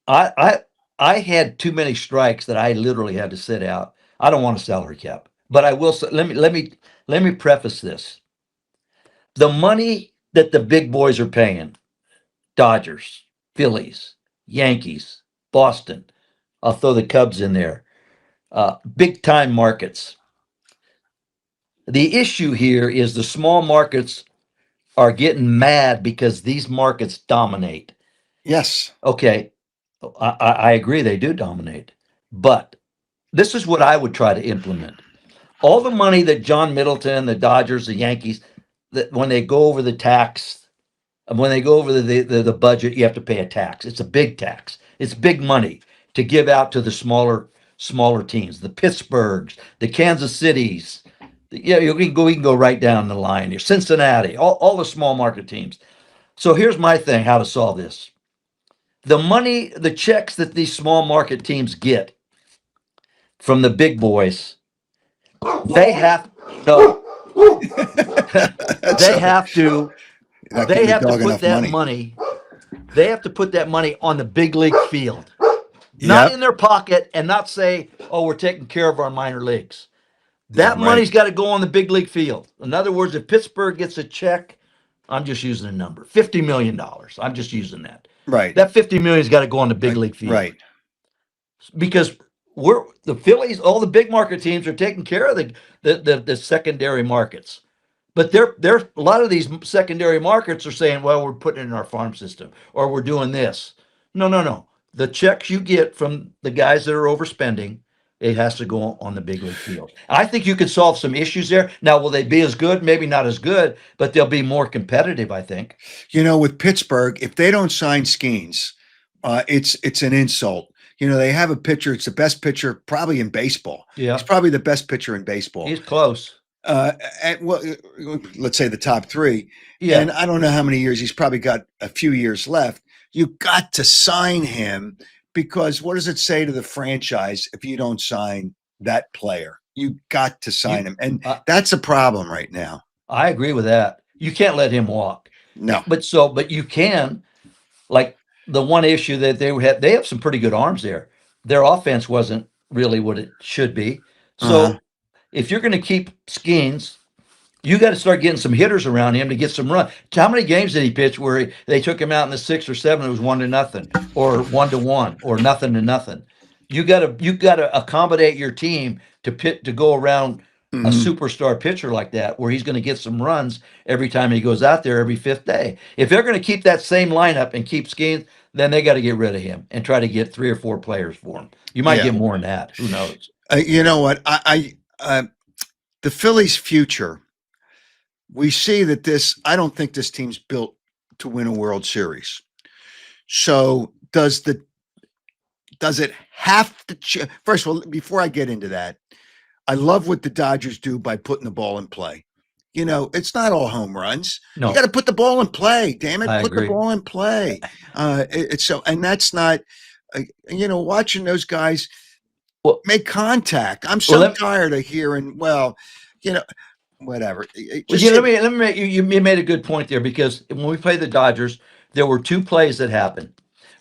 I had too many strikes that I literally had to sit out. I don't want a salary cap, but I will say, let me preface this. The money that the big boys are paying, Dodgers, Phillies, Yankees, Boston, I'll throw the Cubs in there, big time markets. The issue here is the small markets are getting mad because these markets dominate. Yes. Okay. I agree they do dominate, but this is what I would try to implement. All the money that John Middleton, the Dodgers, the Yankees, that when they go over the tax, when they go over the budget, you have to pay a tax. It's a big tax. It's big money to give out to the smaller teams, the Pittsburghs, the Kansas Cities. Yeah, you can go right down the line here. Cincinnati, all the small market teams. So here's my thing: how to solve this. The money, the checks that these small market teams get, from the big boys, they have no, That's they have to not giving the dog put enough that money. money. They have to put that money on the big league field, not Yep. in their pocket, and not say, "Oh, we're taking care of our minor leagues." Yeah. That Right. money's got to go on the big league field. In other words, if Pittsburgh gets a check, I'm just using a number, $50 million. I'm just using that. Right. That 50 million's got to go on the big league field Right. because we're the Phillies. All the big market teams are taking care of the secondary markets. But they're a lot of these secondary markets are saying, well, we're putting it in our farm system or we're doing this. No, no, no. The checks you get from the guys that are overspending, it has to go on the big league field. I think you could solve some issues there. Now, will they be as good? Maybe not as good, but they'll be more competitive, I think. With Pittsburgh, if they don't sign Skeens, it's an insult. They have a pitcher. It's the best pitcher probably in baseball. He's Yeah, probably the best pitcher in baseball. he's close. Uh, well, let's say the top three. And Yeah. I don't know how many years he's probably got a few years left. You got to sign him because what does it say to the franchise if you don't sign that player? You got to sign You, him, and uh, that's a problem right now. I agree with that. You can't let him walk. No. But you can. Like the one issue that they have some pretty good arms there. Their offense wasn't really what it should be. Uh huh. So if you're going to keep Skeens, you got to start getting some hitters around him to get some run. How many games did he pitch where they took him out in the 6 or 7? It was 1-0, or 1-1, or 0-0. You got to accommodate your team to go around a Hmm. superstar pitcher like that, where he's going to get some runs every time he goes out there every fifth day. If they're going to keep that same lineup and keep Skeens, then they got to get rid of him and try to get 3 or 4 players for him. You might Yeah. get more than that. Who knows? You know what? The Phillies' future. We see that I don't think this team's built to win a World Series. So does it have to? First of all, before I get into that, I love what the Dodgers do by putting the ball in play. It's not all home runs. You got No, to put the ball in play. Damn it, I put the agree. ball in play. It's so, and that's not. Watching those guys Well, make contact. I'm well, so let, tired of hearing. Well, you know, whatever. Well, Just say, let me make you made a good point there, because when we played the Dodgers, there were 2 plays that happened.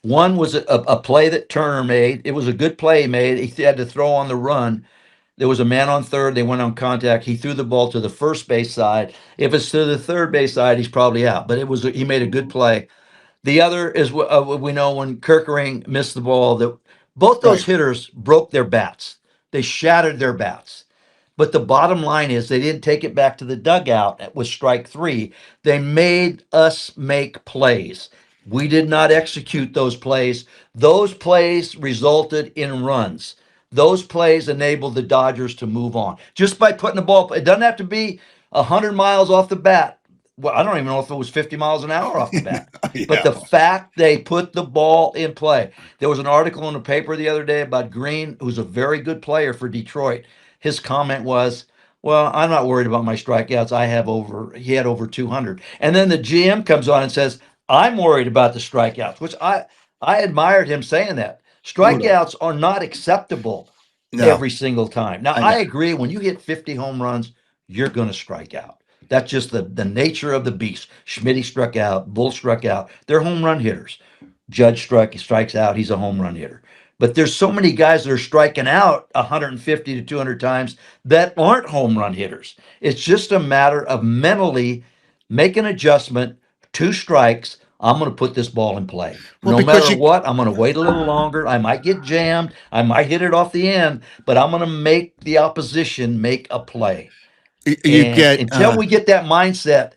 One was a play that Turner made. It was a good play he made. He had to throw on the run. There was a man on third. They went on contact. He threw the ball to the first base side. If it's to the third base side, he's probably out. But he made a good play. The other is what we know, when Kirkering missed the ball. That both those right. hitters broke their bats. They shattered their bats. But the bottom line is they didn't take it back to the dugout with strike three. They made us make plays. We did not execute those plays. Those plays resulted in runs. Those plays enabled the Dodgers to move on just by putting the ball. It doesn't have to be 100 miles off the bat. Well, I don't even know if it was 50 miles an hour off the bat. But Yeah. the fact they put the ball in play. There was an article in the paper the other day about Green, who's a very good player for Detroit. His comment was, "Well, I'm not worried about my strikeouts. He had over 200." And then the GM comes on and says, "I'm worried about the strikeouts," which I admired him saying that. Brutal. Strikeouts are not acceptable No, every single time. Now, I know. I agree, when you hit 50 home runs, you're going to strike out. That's just the nature of the beast. Schmidt struck out, Bull struck out. They're home run hitters. Judge strikes out. He's a home run hitter. But there's so many guys that are striking out 150 to 200 times that aren't home run hitters. It's just a matter of mentally make an adjustment. 2 strikes. I'm going to put this ball in play. Well, No because matter what, I'm going to wait a little longer. I might get jammed. I might hit it off the end, but I'm going to make the opposition make a play. you And get until we get that mindset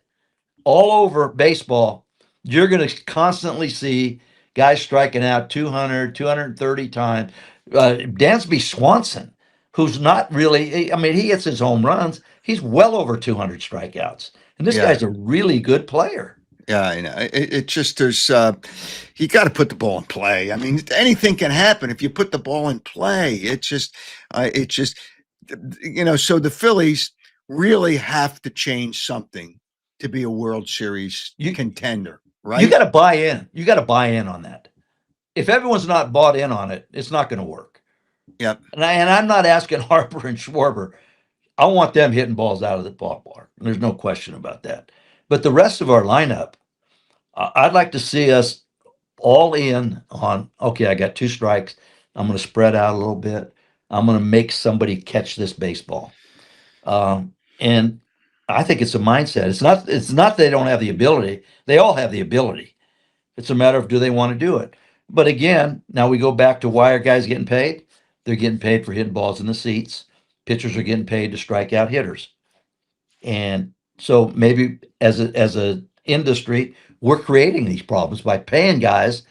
all over baseball, you're going to constantly see guys striking out 200, 230 times. Dansby Swanson, who's not really, I mean, he hits his home runs. He's well over 200 strikeouts. And this yeah, guy's a really good player. yeah, I know. It just there's you got to put the ball in play. I mean, anything can happen if you put the ball in play. It just So the Phillies really have to change something to be a World Series You contender, you right? got to buy in. You got to buy in on that. If everyone's not bought in on it, it's not going to work. Yep. And I'm not asking Harper and Schwarber. I want them hitting balls out of the ballpark. There's no question about that. But the rest of our lineup, I'd like to see us all in on, okay, I got two strikes. I'm going to spread out a little bit. I'm going to make somebody catch this baseball. And I think it's a mindset. It's not they don't have the ability. They all have the ability. It's a matter of do they want to do it. But again, now we go back to why are guys getting paid? They're getting paid for hitting balls in the seats. Pitchers are getting paid to strike out hitters. And so maybe as a industry, we're creating these problems by paying guys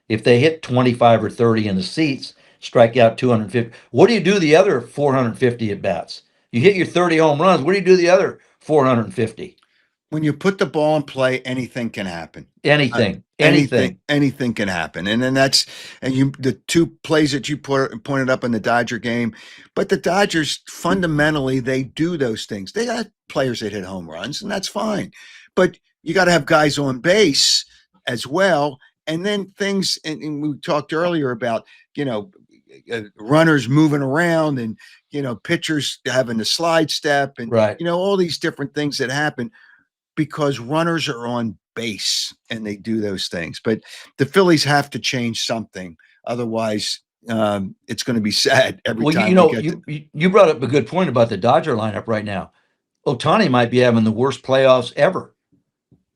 if they hit 25 or 30 in the seats, strike out 250. What do you do the other 450 at bats? You hit your 30 home runs. What do you do the other 450? When you put the ball in play, anything can happen. Uh, Anything, anything, anything. anything can happen, and then that's and you the two plays that you pointed up in the Dodger game, but the Dodgers fundamentally they do those things. They got players that hit home runs, and that's fine, but you got to have guys on base as well, and then things. And we talked earlier about you know runners moving around and pitchers having the slide step and Right. all these different things that happen because runners are on base and they do those things. But the Phillies have to change something. Otherwise, it's going to be sad every Well, time they get to. you brought up a good point about the Dodger lineup right now. Otani might be having the worst playoffs ever.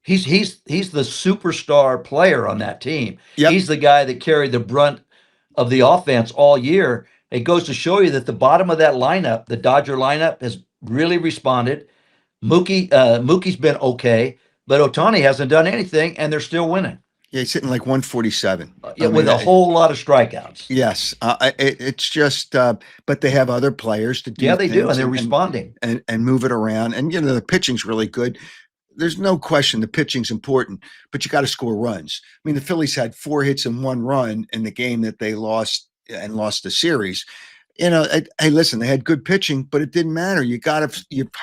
He's the superstar player on that team. Yep. He's the guy that carried the brunt of the offense all year. It goes to show you that the bottom of that lineup, the Dodger lineup, has really responded. Mookie's been okay, but Otani hasn't done anything, and they're still winning. Yeah, he's hitting like 147. Yeah, I with mean, a whole lot of strikeouts. yes, it's just, but they have other players to do Yeah, they do, and things they're and, responding. and move it around. And, the pitching's really good. There's no question the pitching's important, but you got to score runs. I mean, the Phillies had 4 hits and 1 run in the game that they lost the series. Hey, listen, they had good pitching, but it didn't matter. You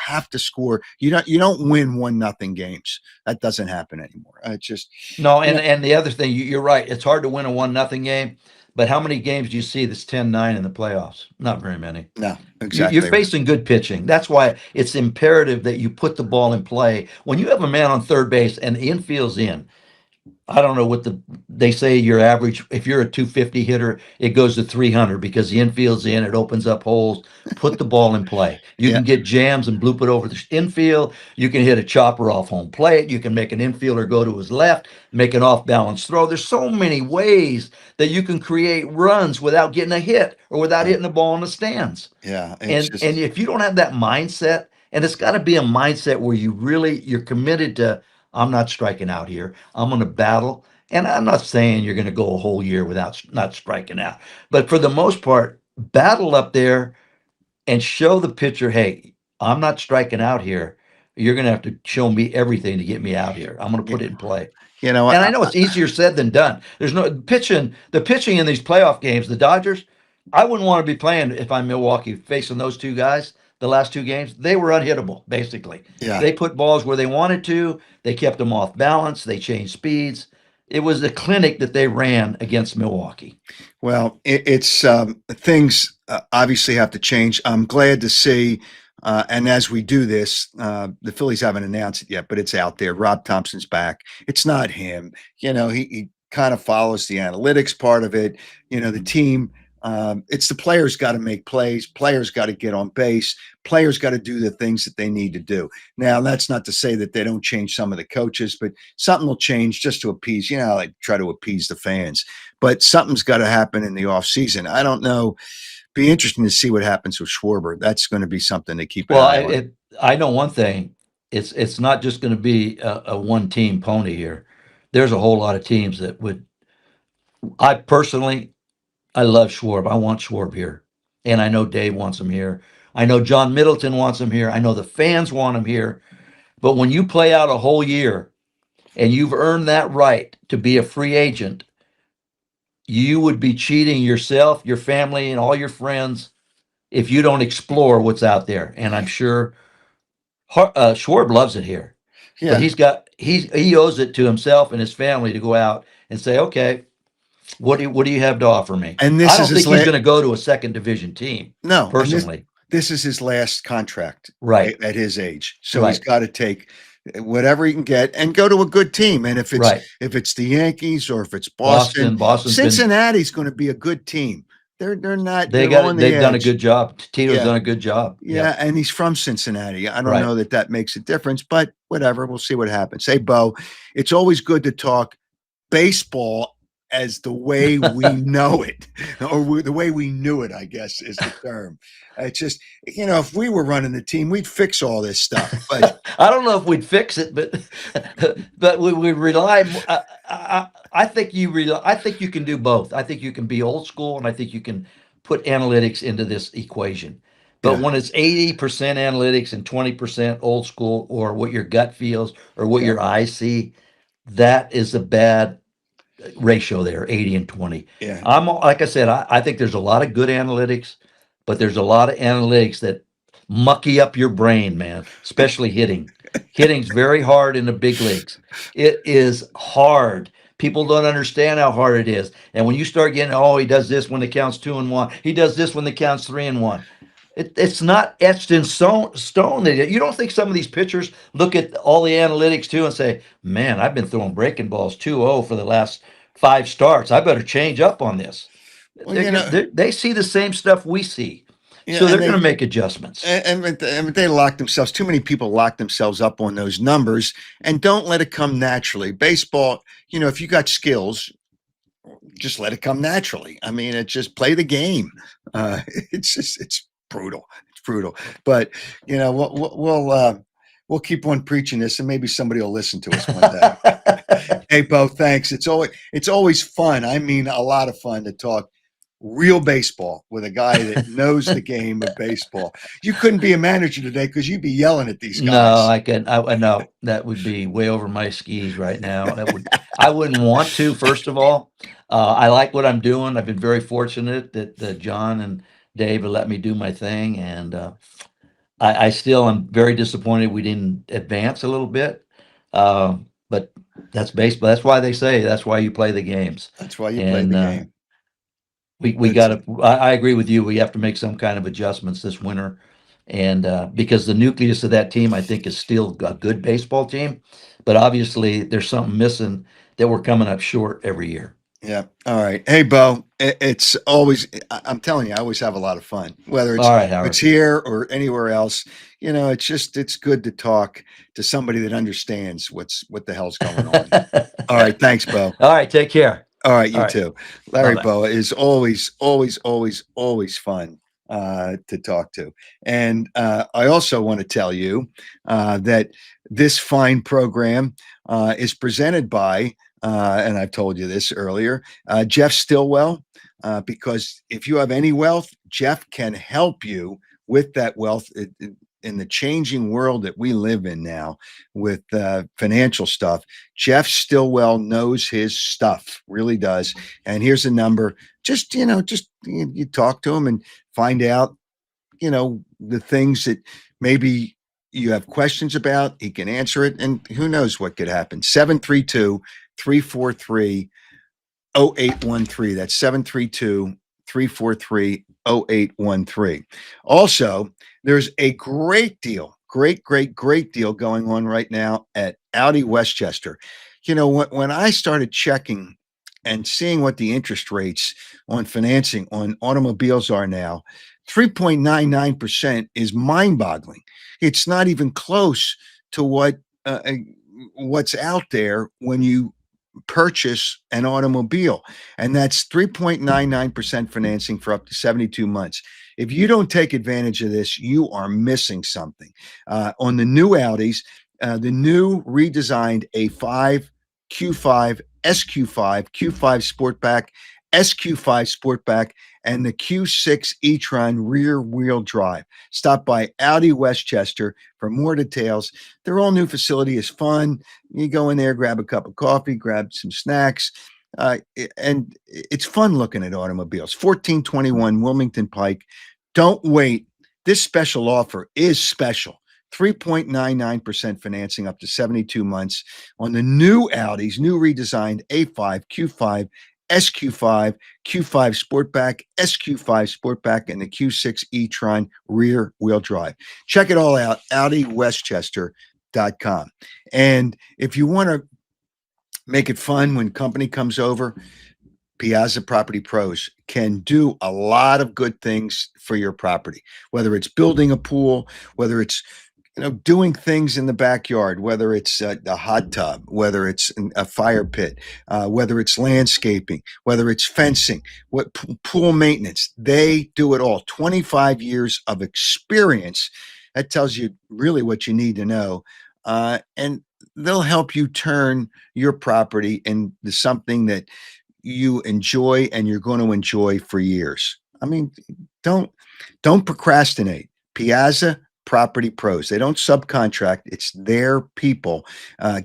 have to score. You don't win 1-0 games. That doesn't happen anymore. It's just, No, you and know, and the other thing, you're right. It's hard to win a 1-0 game, but how many games do you see that's 10-9 in the playoffs? Not very many. no, You're exactly right. facing good pitching. That's why it's imperative that you put the ball in play. When you have a man on third base and the infield's in, I don't know what they say your average, if you're a 250 hitter, it goes to 300 because the infield's in, it opens up holes. Put the ball in play. You Yeah, can get jams and bloop it over the infield. You can hit a chopper off home plate. You can make an infielder go to his left, make an off balance throw. There's so many ways that you can create runs without getting a hit or without right. hitting the ball in the stands. Yeah. It's And just, if you don't have that mindset, and it's got to be a mindset where you're committed to, I'm not striking out here. I'm going to battle. And I'm not saying you're going to go a whole year without not striking out, but for the most part, battle up there and show the pitcher, hey, I'm not striking out here. You're going to have to show me everything to get me out here. I'm going to yeah, put it in play. you know, And I know it's easier said than done. There's no pitching. The pitching in these playoff games, the Dodgers, I wouldn't want to be playing if I'm Milwaukee facing those two guys. The last two games, they were unhittable, basically. yeah. They put balls where they wanted to. They kept them off balance. They changed speeds. It was a clinic that they ran against Milwaukee. Well, it's things obviously have to change. I'm glad to see, and as we do this, the Phillies haven't announced it yet, but it's out there. Rob Thompson's back. It's not him. He kind of follows the analytics part of it. The team. It's the players got to make plays. Players got to get on base. Players got to do the things that they need to do. Now, that's not to say that they don't change some of the coaches, but something will change just to appease, like try to appease the fans. But something's got to happen in the off season. I don't know. Be interesting to see what happens with Schwarber. That's going to be something to keep an Well, eye on. I know one thing. It's not just going to be a one team pony here. There's a whole lot of teams that would. I personally, I love Schwarb. I want Schwarb here. And I know Dave wants him here. I know John Middleton wants him here. I know the fans want him here. But when you play out a whole year and you've earned that right to be a free agent, you would be cheating yourself, your family, and all your friends if you don't explore what's out there. And I'm sure Schwarb loves it here. But Yeah. he owes it to himself and his family to go out and say, okay, What do you have to offer me? And I this is don't his think he's last. going to go to a second division team, No, and personally. this is his last contract Right, at his age. So he's right, got to take whatever he can get and go to a good team. And right. if it's the Yankees or if it's Boston, Boston's been Cincinnati's going to be a good team. They're not. they They're got it. on the They've done a edge. good job. Tito's Yeah, done a good job. yeah, Yep. and he's from Cincinnati. I don't Right. know that that makes a difference, but whatever. We'll see what happens. Hey, Bo, it's always good to talk baseball as the way we know it, or the way we knew it, I guess is the term. It's just, if we were running the team, we'd fix all this stuff. But I don't know if we'd fix it, but but we rely. I think you rely. I think you can do both. I think you can be old school, and I think you can put analytics into this equation. But yeah, when it's 80% analytics and 20% old school, or what your gut feels, or what yeah, your eyes see, that is a bad ratio there, 80 and 20. yeah, I'm like I said, I think there's a lot of good analytics, but there's a lot of analytics that mucky up your brain, man, especially hitting. Hitting's very hard in the big leagues. It is hard. People don't understand how hard it is. And when you start getting, oh, he does this when the count's 2-1, he does this when the count's 3-1. It's not etched in stone. You don't think some of these pitchers look at all the analytics too and say, man, I've been throwing breaking balls 2-0 for the last 5 starts. I better change up on this. well, you know, They see the same stuff we see. yeah, So they're and going to they make adjustments. and they lock themselves. Too many people lock themselves up on those numbers and don't let it come naturally. Baseball, if you got skills, just let it come naturally. I mean, it's just play the game. It's brutal. It's brutal. But we'll keep on preaching this, and maybe somebody will listen to us one day. Hey, Bo, thanks. It's always fun. I mean, a lot of fun to talk real baseball with a guy that knows the game of baseball. You couldn't be a manager today because you'd be yelling at these No, guys. I know that would be way over my skis right now. I wouldn't want to, first of all. I like what I'm doing. I've been very fortunate that John and Dave have let me do my thing. And I still am very disappointed we didn't advance a little bit. But that's baseball. That's why they say that's why you play the games. That's why you play And the game. we got That's to. I agree with you. We have to make some kind of adjustments this winter, and because the nucleus of that team, I think, is still a good baseball team, but obviously there's something missing that we're coming up short every year. Yeah. All right. Hey, Bo, it's always, I'm telling you, I always have a lot of fun, whether All right, it's Howard. here or anywhere else. It's good to talk to somebody that understands what the hell's going on. All right. Thanks, Bo. All right, take care. All right. All You right, too. bye Larry bye. Boa is always, always, always, always fun to talk to. And I also want to tell you that this fine program is presented by, and I've told you this earlier, Jeff Stillwell, because if you have any wealth, Jeff can help you with that wealth. In the changing world that we live in now with financial stuff, Jeff Stillwell knows his stuff, really does. And here's a number. You talk to him and find out, the things that maybe you have questions about. He can answer it. And who knows what could happen. 732-343-0813. That's 732-343-0813. Also, there's a great deal going on right now at Audi Westchester. When I started checking and seeing what the interest rates on financing on automobiles are now, 3.99% is mind-boggling. It's not even close to what's out there when you purchase an automobile, and that's 3.99% financing for up to 72 months. If you don't take advantage of this, you are missing something. On the new Audis, the new redesigned A5, Q5, SQ5, Q5 Sportback, SQ5 Sportback, and the Q6 e-tron rear wheel drive. Stop by Audi Westchester for more details. Their all new facility is fun. You go in there, grab a cup of coffee, grab some snacks, and it's fun looking at automobiles. 1421 Wilmington Pike. Don't wait. This special offer is special. 3.99% financing up to 72 months on the new Audis, new redesigned A5, Q5, SQ5, Q5 Sportback, SQ5 Sportback, and the Q6 e-tron rear wheel drive. Check it all out, AudiWestchester.com. And if you want to make it fun when company comes over, Piazza Property Pros can do a lot of good things for your property, whether it's building a pool, whether it's doing things in the backyard, whether it's a hot tub, whether it's a fire pit, whether it's landscaping, whether it's fencing, what pool maintenance. They do it all. 25 years of experience. That tells you really what you need to know. And they'll help you turn your property into something that you enjoy and you're going to enjoy for years. I mean, don't don't procrastinate. Piazza Property Pros. They don't subcontract. It's their people.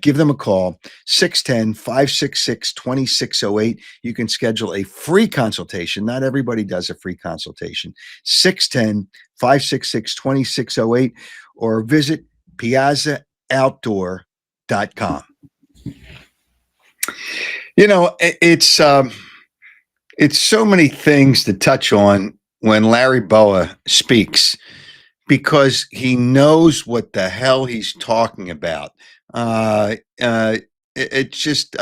Give them a call, 610-566-2608. You can schedule a free consultation. Not everybody does a free consultation. 610-566-2608 or visit piazzaoutdoor.com. It's so many things to touch on when Larry Bowa speaks because he knows what the hell he's talking about. It's just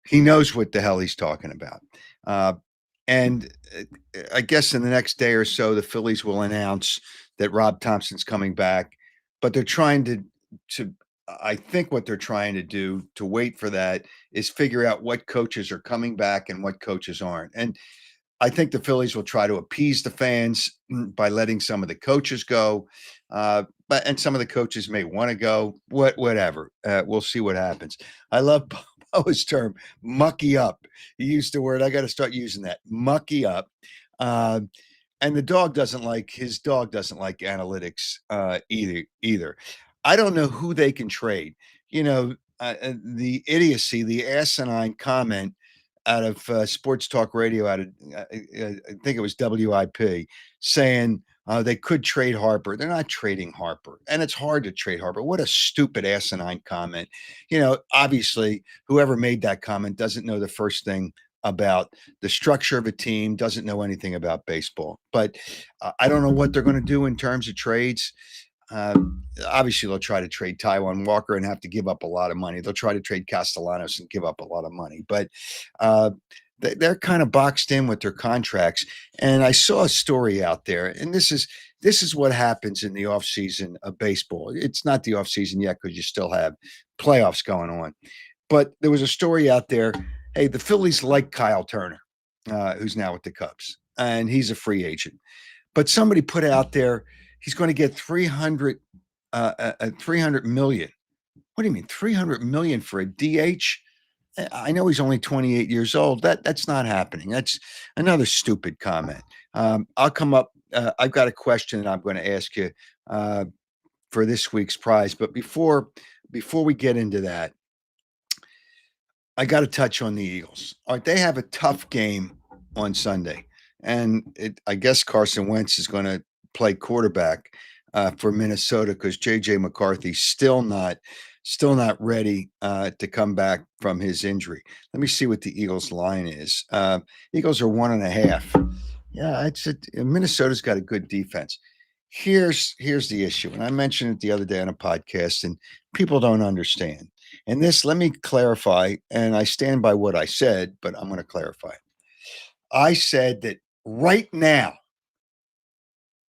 he knows what the hell he's talking about. Uh, and I guess in the next day or so, the Phillies will announce that Rob Thompson's coming back, but they're trying to. I think what they're trying to do to wait for that is figure out what coaches are coming back and what coaches aren't. And I think the Phillies will try to appease the fans by letting some of the coaches go, but some of the coaches may want to go. Whatever. We'll see what happens. I love Bo's term, "mucky up." He used the word. I got to start using that, "mucky up." Uh, and the dog doesn't like his dog doesn't like analytics either. I don't know who they can trade. The idiocy, the asinine comment out of Sports Talk Radio, out of I think it was WIP, saying they could trade Harper. They're not trading Harper, and it's hard to trade Harper. What a stupid, asinine comment. Obviously, whoever made that comment doesn't know the first thing about the structure of a team, doesn't know anything about baseball. But I don't know what they're going to do in terms of trades. Uh, Obviously, they'll try to trade Taiwan Walker and have to give up a lot of money. They'll try to trade Castellanos and give up a lot of money. But they're kind of boxed in with their contracts. And I saw a story out there, and this is what happens in the offseason of baseball. It's not the offseason yet because you still have playoffs going on. But there was a story out there. Hey, the Phillies like Kyle Turner, who's now with the Cubs, and he's a free agent. But somebody put out there he's going to get 300 million. What do you mean 300 million for a DH? I know he's only 28 years old. That's not happening. That's another stupid comment. I'll come up. I've got a question that I'm going to ask you for this week's prize. But before we get into that, I got to touch on the Eagles. All right, they have a tough game on Sunday, and I guess Carson Wentz is going to play quarterback for Minnesota because JJ McCarthy's still not ready to come back from his injury. Let me see what the Eagles line is. Eagles are 1.5. Yeah, Minnesota's got a good defense. Here's the issue, and I mentioned it the other day on a podcast, and people don't understand. And this, let me clarify, and I stand by what I said, but I'm going to clarify. I said that right now,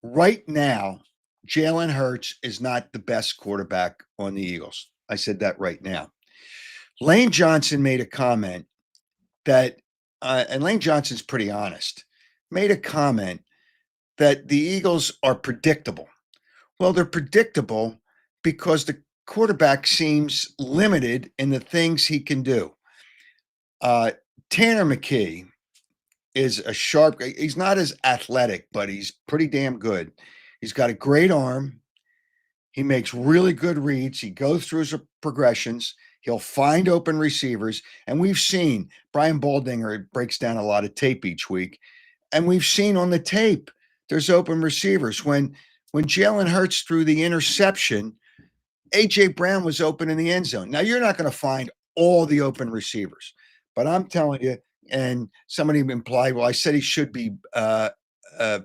Jalen Hurts is not the best quarterback on the Eagles. I said that right now. Lane Johnson made a comment that, and Lane Johnson's pretty honest, made a comment that the Eagles are predictable. Well, they're predictable because the quarterback seems limited in the things he can do. Tanner McKee is a sharp. He's not as athletic, but he's pretty damn good. He's got a great arm. He makes really good reads. He goes through his progressions. He'll find open receivers. And we've seen Brian Baldinger breaks down a lot of tape each week. And we've seen on the tape, there's open receivers. When Jalen Hurts threw the interception, A.J. Brown was open in the end zone. Now, you're not going to find all the open receivers. But I'm telling you, and somebody implied, well, I said he should be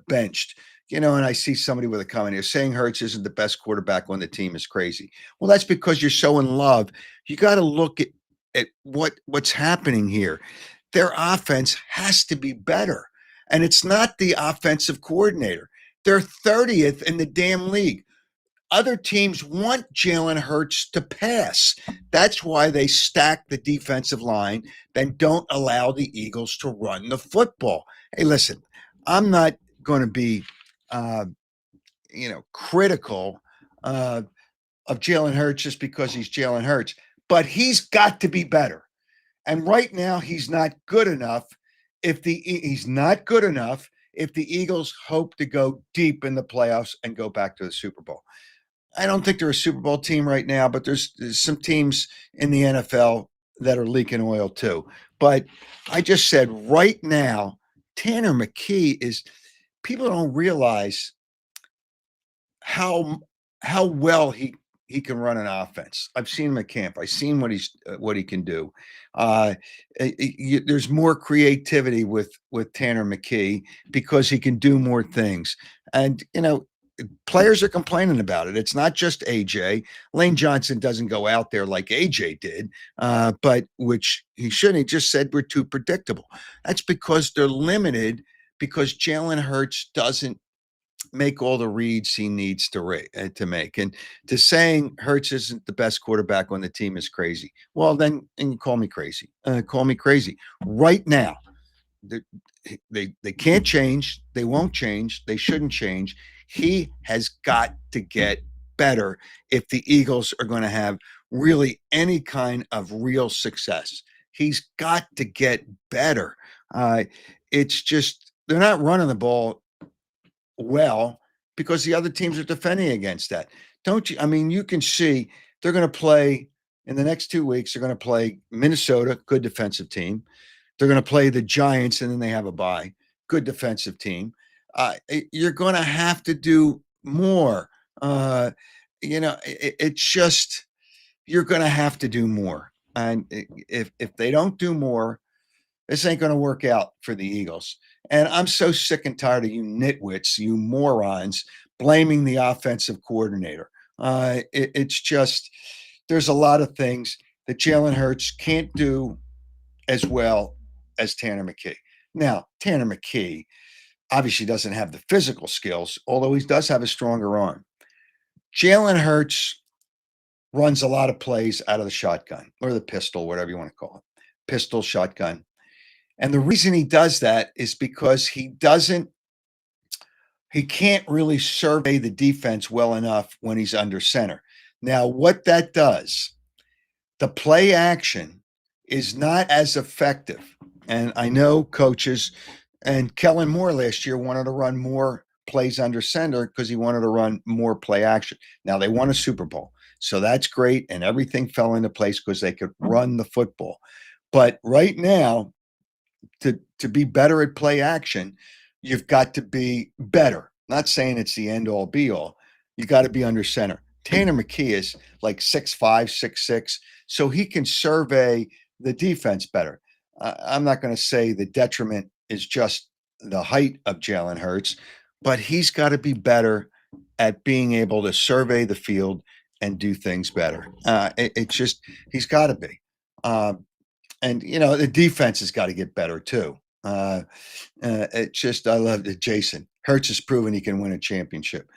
benched. And I see somebody with a comment here saying Hurts isn't the best quarterback on the team is crazy. Well, that's because you're so in love. You got to look at what's happening here. Their offense has to be better, and it's not the offensive coordinator. They're 30th in the damn league. Other teams want Jalen Hurts to pass. That's why they stack the defensive line, then don't allow the Eagles to run the football. Hey, listen, I'm not going to be, uh, critical of Jalen Hurts just because he's Jalen Hurts, but he's got to be better. And right now, he's not good enough. He's not good enough if the Eagles hope to go deep in the playoffs and go back to the Super Bowl. I don't think they're a Super Bowl team right now, but there's some teams in the NFL that are leaking oil too. But I just said right now, Tanner McKee is. People don't realize how how well he can run an offense. I've seen him at camp. I've seen what he can do. Uh, there's more creativity with Tanner McKee because he can do more things. And players are complaining about it. It's not just AJ. Lane Johnson doesn't go out there like AJ did, but which he shouldn't. He just said we're too predictable. That's because they're limited because Jalen Hurts doesn't make all the reads he needs to make. And to saying Hurts isn't the best quarterback on the team is crazy. Well, then and call me crazy. Call me crazy. Right now, they can't change. They won't change. They shouldn't change. He has got to get better if the Eagles are going to have really any kind of real success. He's got to get better. It's just they're not running the ball well because the other teams are defending against that. Don't you? I mean, you can see they're going to play in the next 2 weeks. They're going to play Minnesota, good defensive team. They're going to play the Giants, and then they have a bye. Good defensive team. You're going to have to do more. It's just you're going to have to do more. And if they don't do more, this ain't going to work out for the Eagles. And I'm so sick and tired of you nitwits, you morons, blaming the offensive coordinator. It's just there's a lot of things that Jalen Hurts can't do as well as Tanner McKee. Now, Tanner McKee obviously doesn't have the physical skills, although he does have a stronger arm. Jalen Hurts runs a lot of plays out of the shotgun or the pistol, whatever you want to call it. Pistol, shotgun. And the reason he does that is because he can't really survey the defense well enough when he's under center. Now, what that does, the play action is not as effective. And I know coaches and Kellen Moore last year wanted to run more plays under center because he wanted to run more play action. Now they won a Super Bowl. So that's great. And everything fell into place because they could run the football. But right now, to be better at play action, you've got to be better. Not saying it's the end all be all. You got to be under center. Tanner McKee is like 6'5", 6'6", so he can survey the defense better. I'm not going to say the detriment is just the height of Jalen Hurts, but he's got to be better at being able to survey the field and do things better. It's just he's got to be. And the defense has got to get better too. It just I love it. Jason Hurts has proven he can win a championship.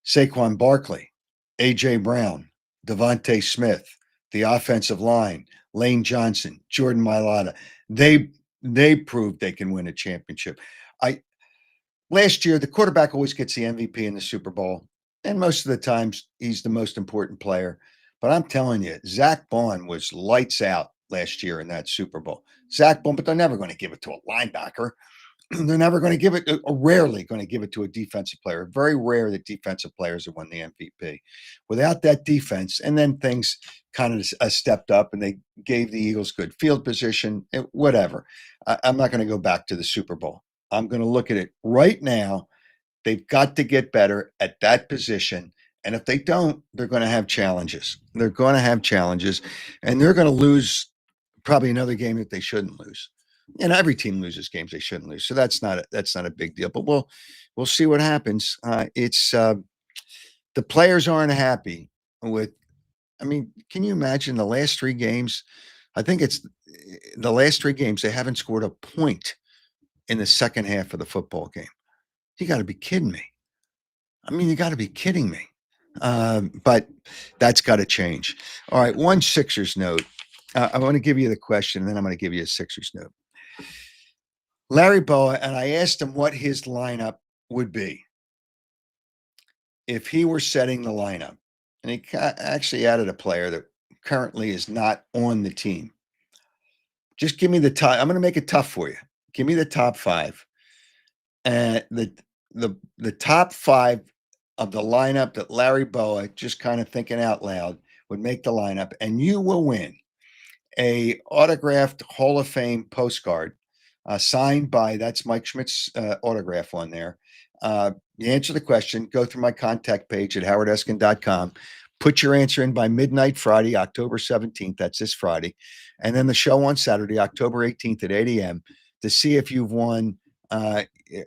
Saquon Barkley, AJ Brown, Devontae Smith, the offensive line, Lane Johnson, Jordan Mailata. They proved they can win a championship. Last year the quarterback always gets the MVP in the Super Bowl, and most of the times he's the most important player. But I'm telling you, Zach Bond was lights out last year in that Super Bowl. Zach Bond, but they're never going to give it to a linebacker. They're never going to give it, rarely going to give it to a defensive player. Very rare that defensive players have won the MVP. Without that defense, and then things kind of stepped up and they gave the Eagles good field position, whatever. I'm not going to go back to the Super Bowl. I'm going to look at it right now. They've got to get better at that position. And if they don't, they're going to have challenges. And they're going to lose probably another game that they shouldn't lose. Every team loses games they shouldn't lose, so that's not a big deal. But we'll see what happens. It's the players aren't happy with. I mean, can you imagine the last three games? I think it's the last three games they haven't scored a point in the second half of the football game. You got to be kidding me. I mean, you got to be kidding me. But that's got to change. All right, one Sixers note. I want to give you the question, and then I'm going to give you a Sixers note. Larry Bowa, and I asked him what his lineup would be if he were setting the lineup. And he actually added a player that currently is not on the team. Just give me the top. I'm going to make it tough for you. Give me the top five. And the top five of the lineup that Larry Bowa, just kind of thinking out loud, would make the lineup, and you will win a autographed Hall of Fame postcard signed by, that's Mike Schmidt's autograph on there. You answer the question, go through my contact page at howardeskin.com. Put your answer in by midnight Friday, October 17th. That's this Friday. And then the show on Saturday, October 18th at 8 a.m. to see if you've won.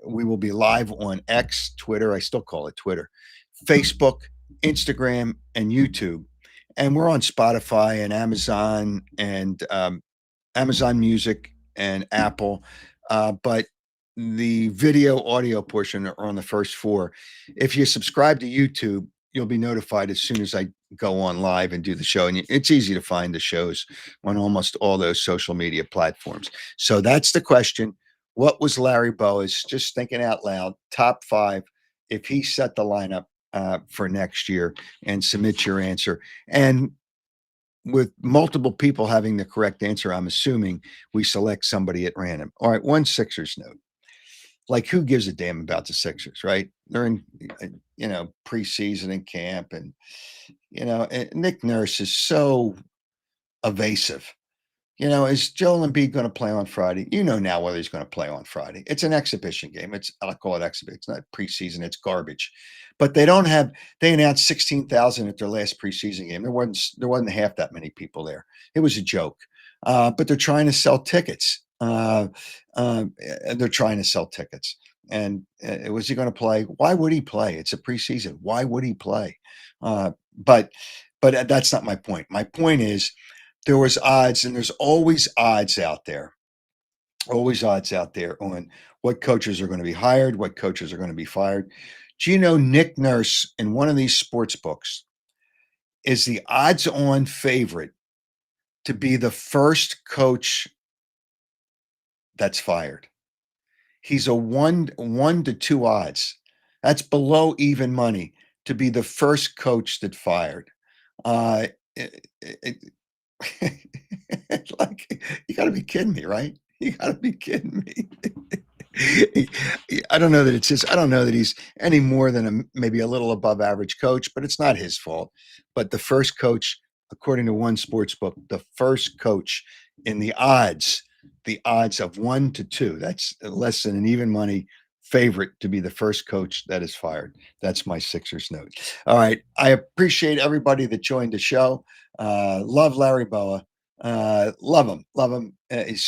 We will be live on X, Twitter. I still call it Twitter, Facebook, Instagram, and YouTube. And we're on Spotify and Amazon and Amazon Music and Apple. But the video audio portion are on the first four. If you subscribe to YouTube, you'll be notified as soon as I go on live and do the show. And it's easy to find the shows on almost all those social media platforms. So that's the question. What was Larry Bowa's, just thinking out loud, top five if he set the lineup for next year, and submit your answer. And with multiple people having the correct answer, I'm assuming we select somebody at random. All right, one Sixers note. Like, who gives a damn about the Sixers, right? They're in, preseason and camp, and and Nick Nurse is so evasive. Is Joel Embiid going to play on Friday? You know now whether he's going to play on Friday. It's an exhibition game. I'll call it exhibition. It's not preseason. It's garbage. But they announced 16,000 at their last preseason game. There wasn't half that many people there. It was a joke. But they're trying to sell tickets. They're trying to sell tickets. And was he going to play? Why would he play? It's a preseason. Why would he play? But that's not my point. My point is, there was odds, and there's always odds out there on what coaches are going to be hired, what coaches are going to be fired. Do you know Nick Nurse in one of these sports books is the odds-on favorite to be the first coach that's fired? He's a one to two odds. That's below even money to be the first coach that fired. Like, you got to be kidding me, right? You got to be kidding me. I don't know that he's any more than maybe a little above average coach, but it's not his fault. But the first coach, according to one sports book, the first coach in the odds of 1 to 2, that's less than an even money favorite to be the first coach that is fired. That's my Sixers note. All right. I appreciate everybody that joined the show. Love Larry Bowa. Love him. Love him. He's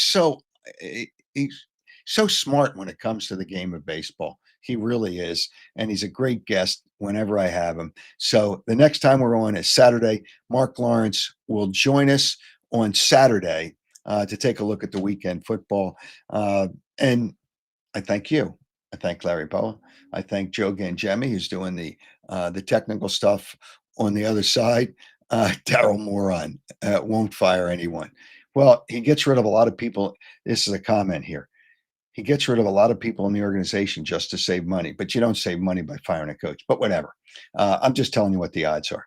so smart when it comes to the game of baseball. He really is. And he's a great guest whenever I have him. So the next time we're on is Saturday. Mark Lawrence will join us on Saturday to take a look at the weekend football. And I thank you. I thank Larry Bowa. I thank Joe Gangemi, who's doing the technical stuff on the other side. Daryl Moron won't fire anyone. Well, he gets rid of a lot of people. This is a comment here. He gets rid of a lot of people in the organization just to save money, but you don't save money by firing a coach. But whatever. I'm just telling you what the odds are.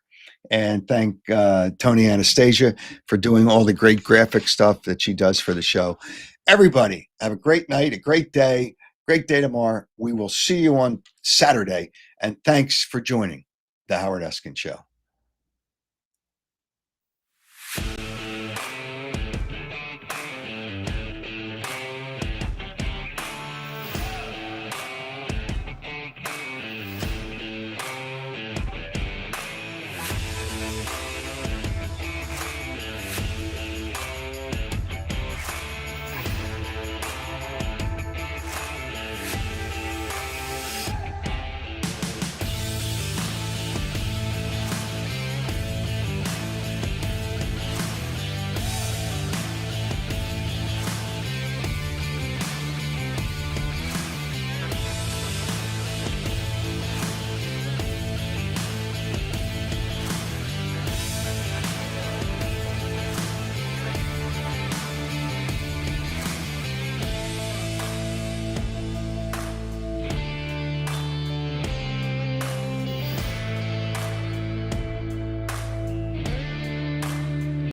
And thank Tony Anastasia for doing all the great graphic stuff that she does for the show. Everybody, have a great night, a great day tomorrow. We will see you on Saturday. And thanks for joining the Howard Eskin Show.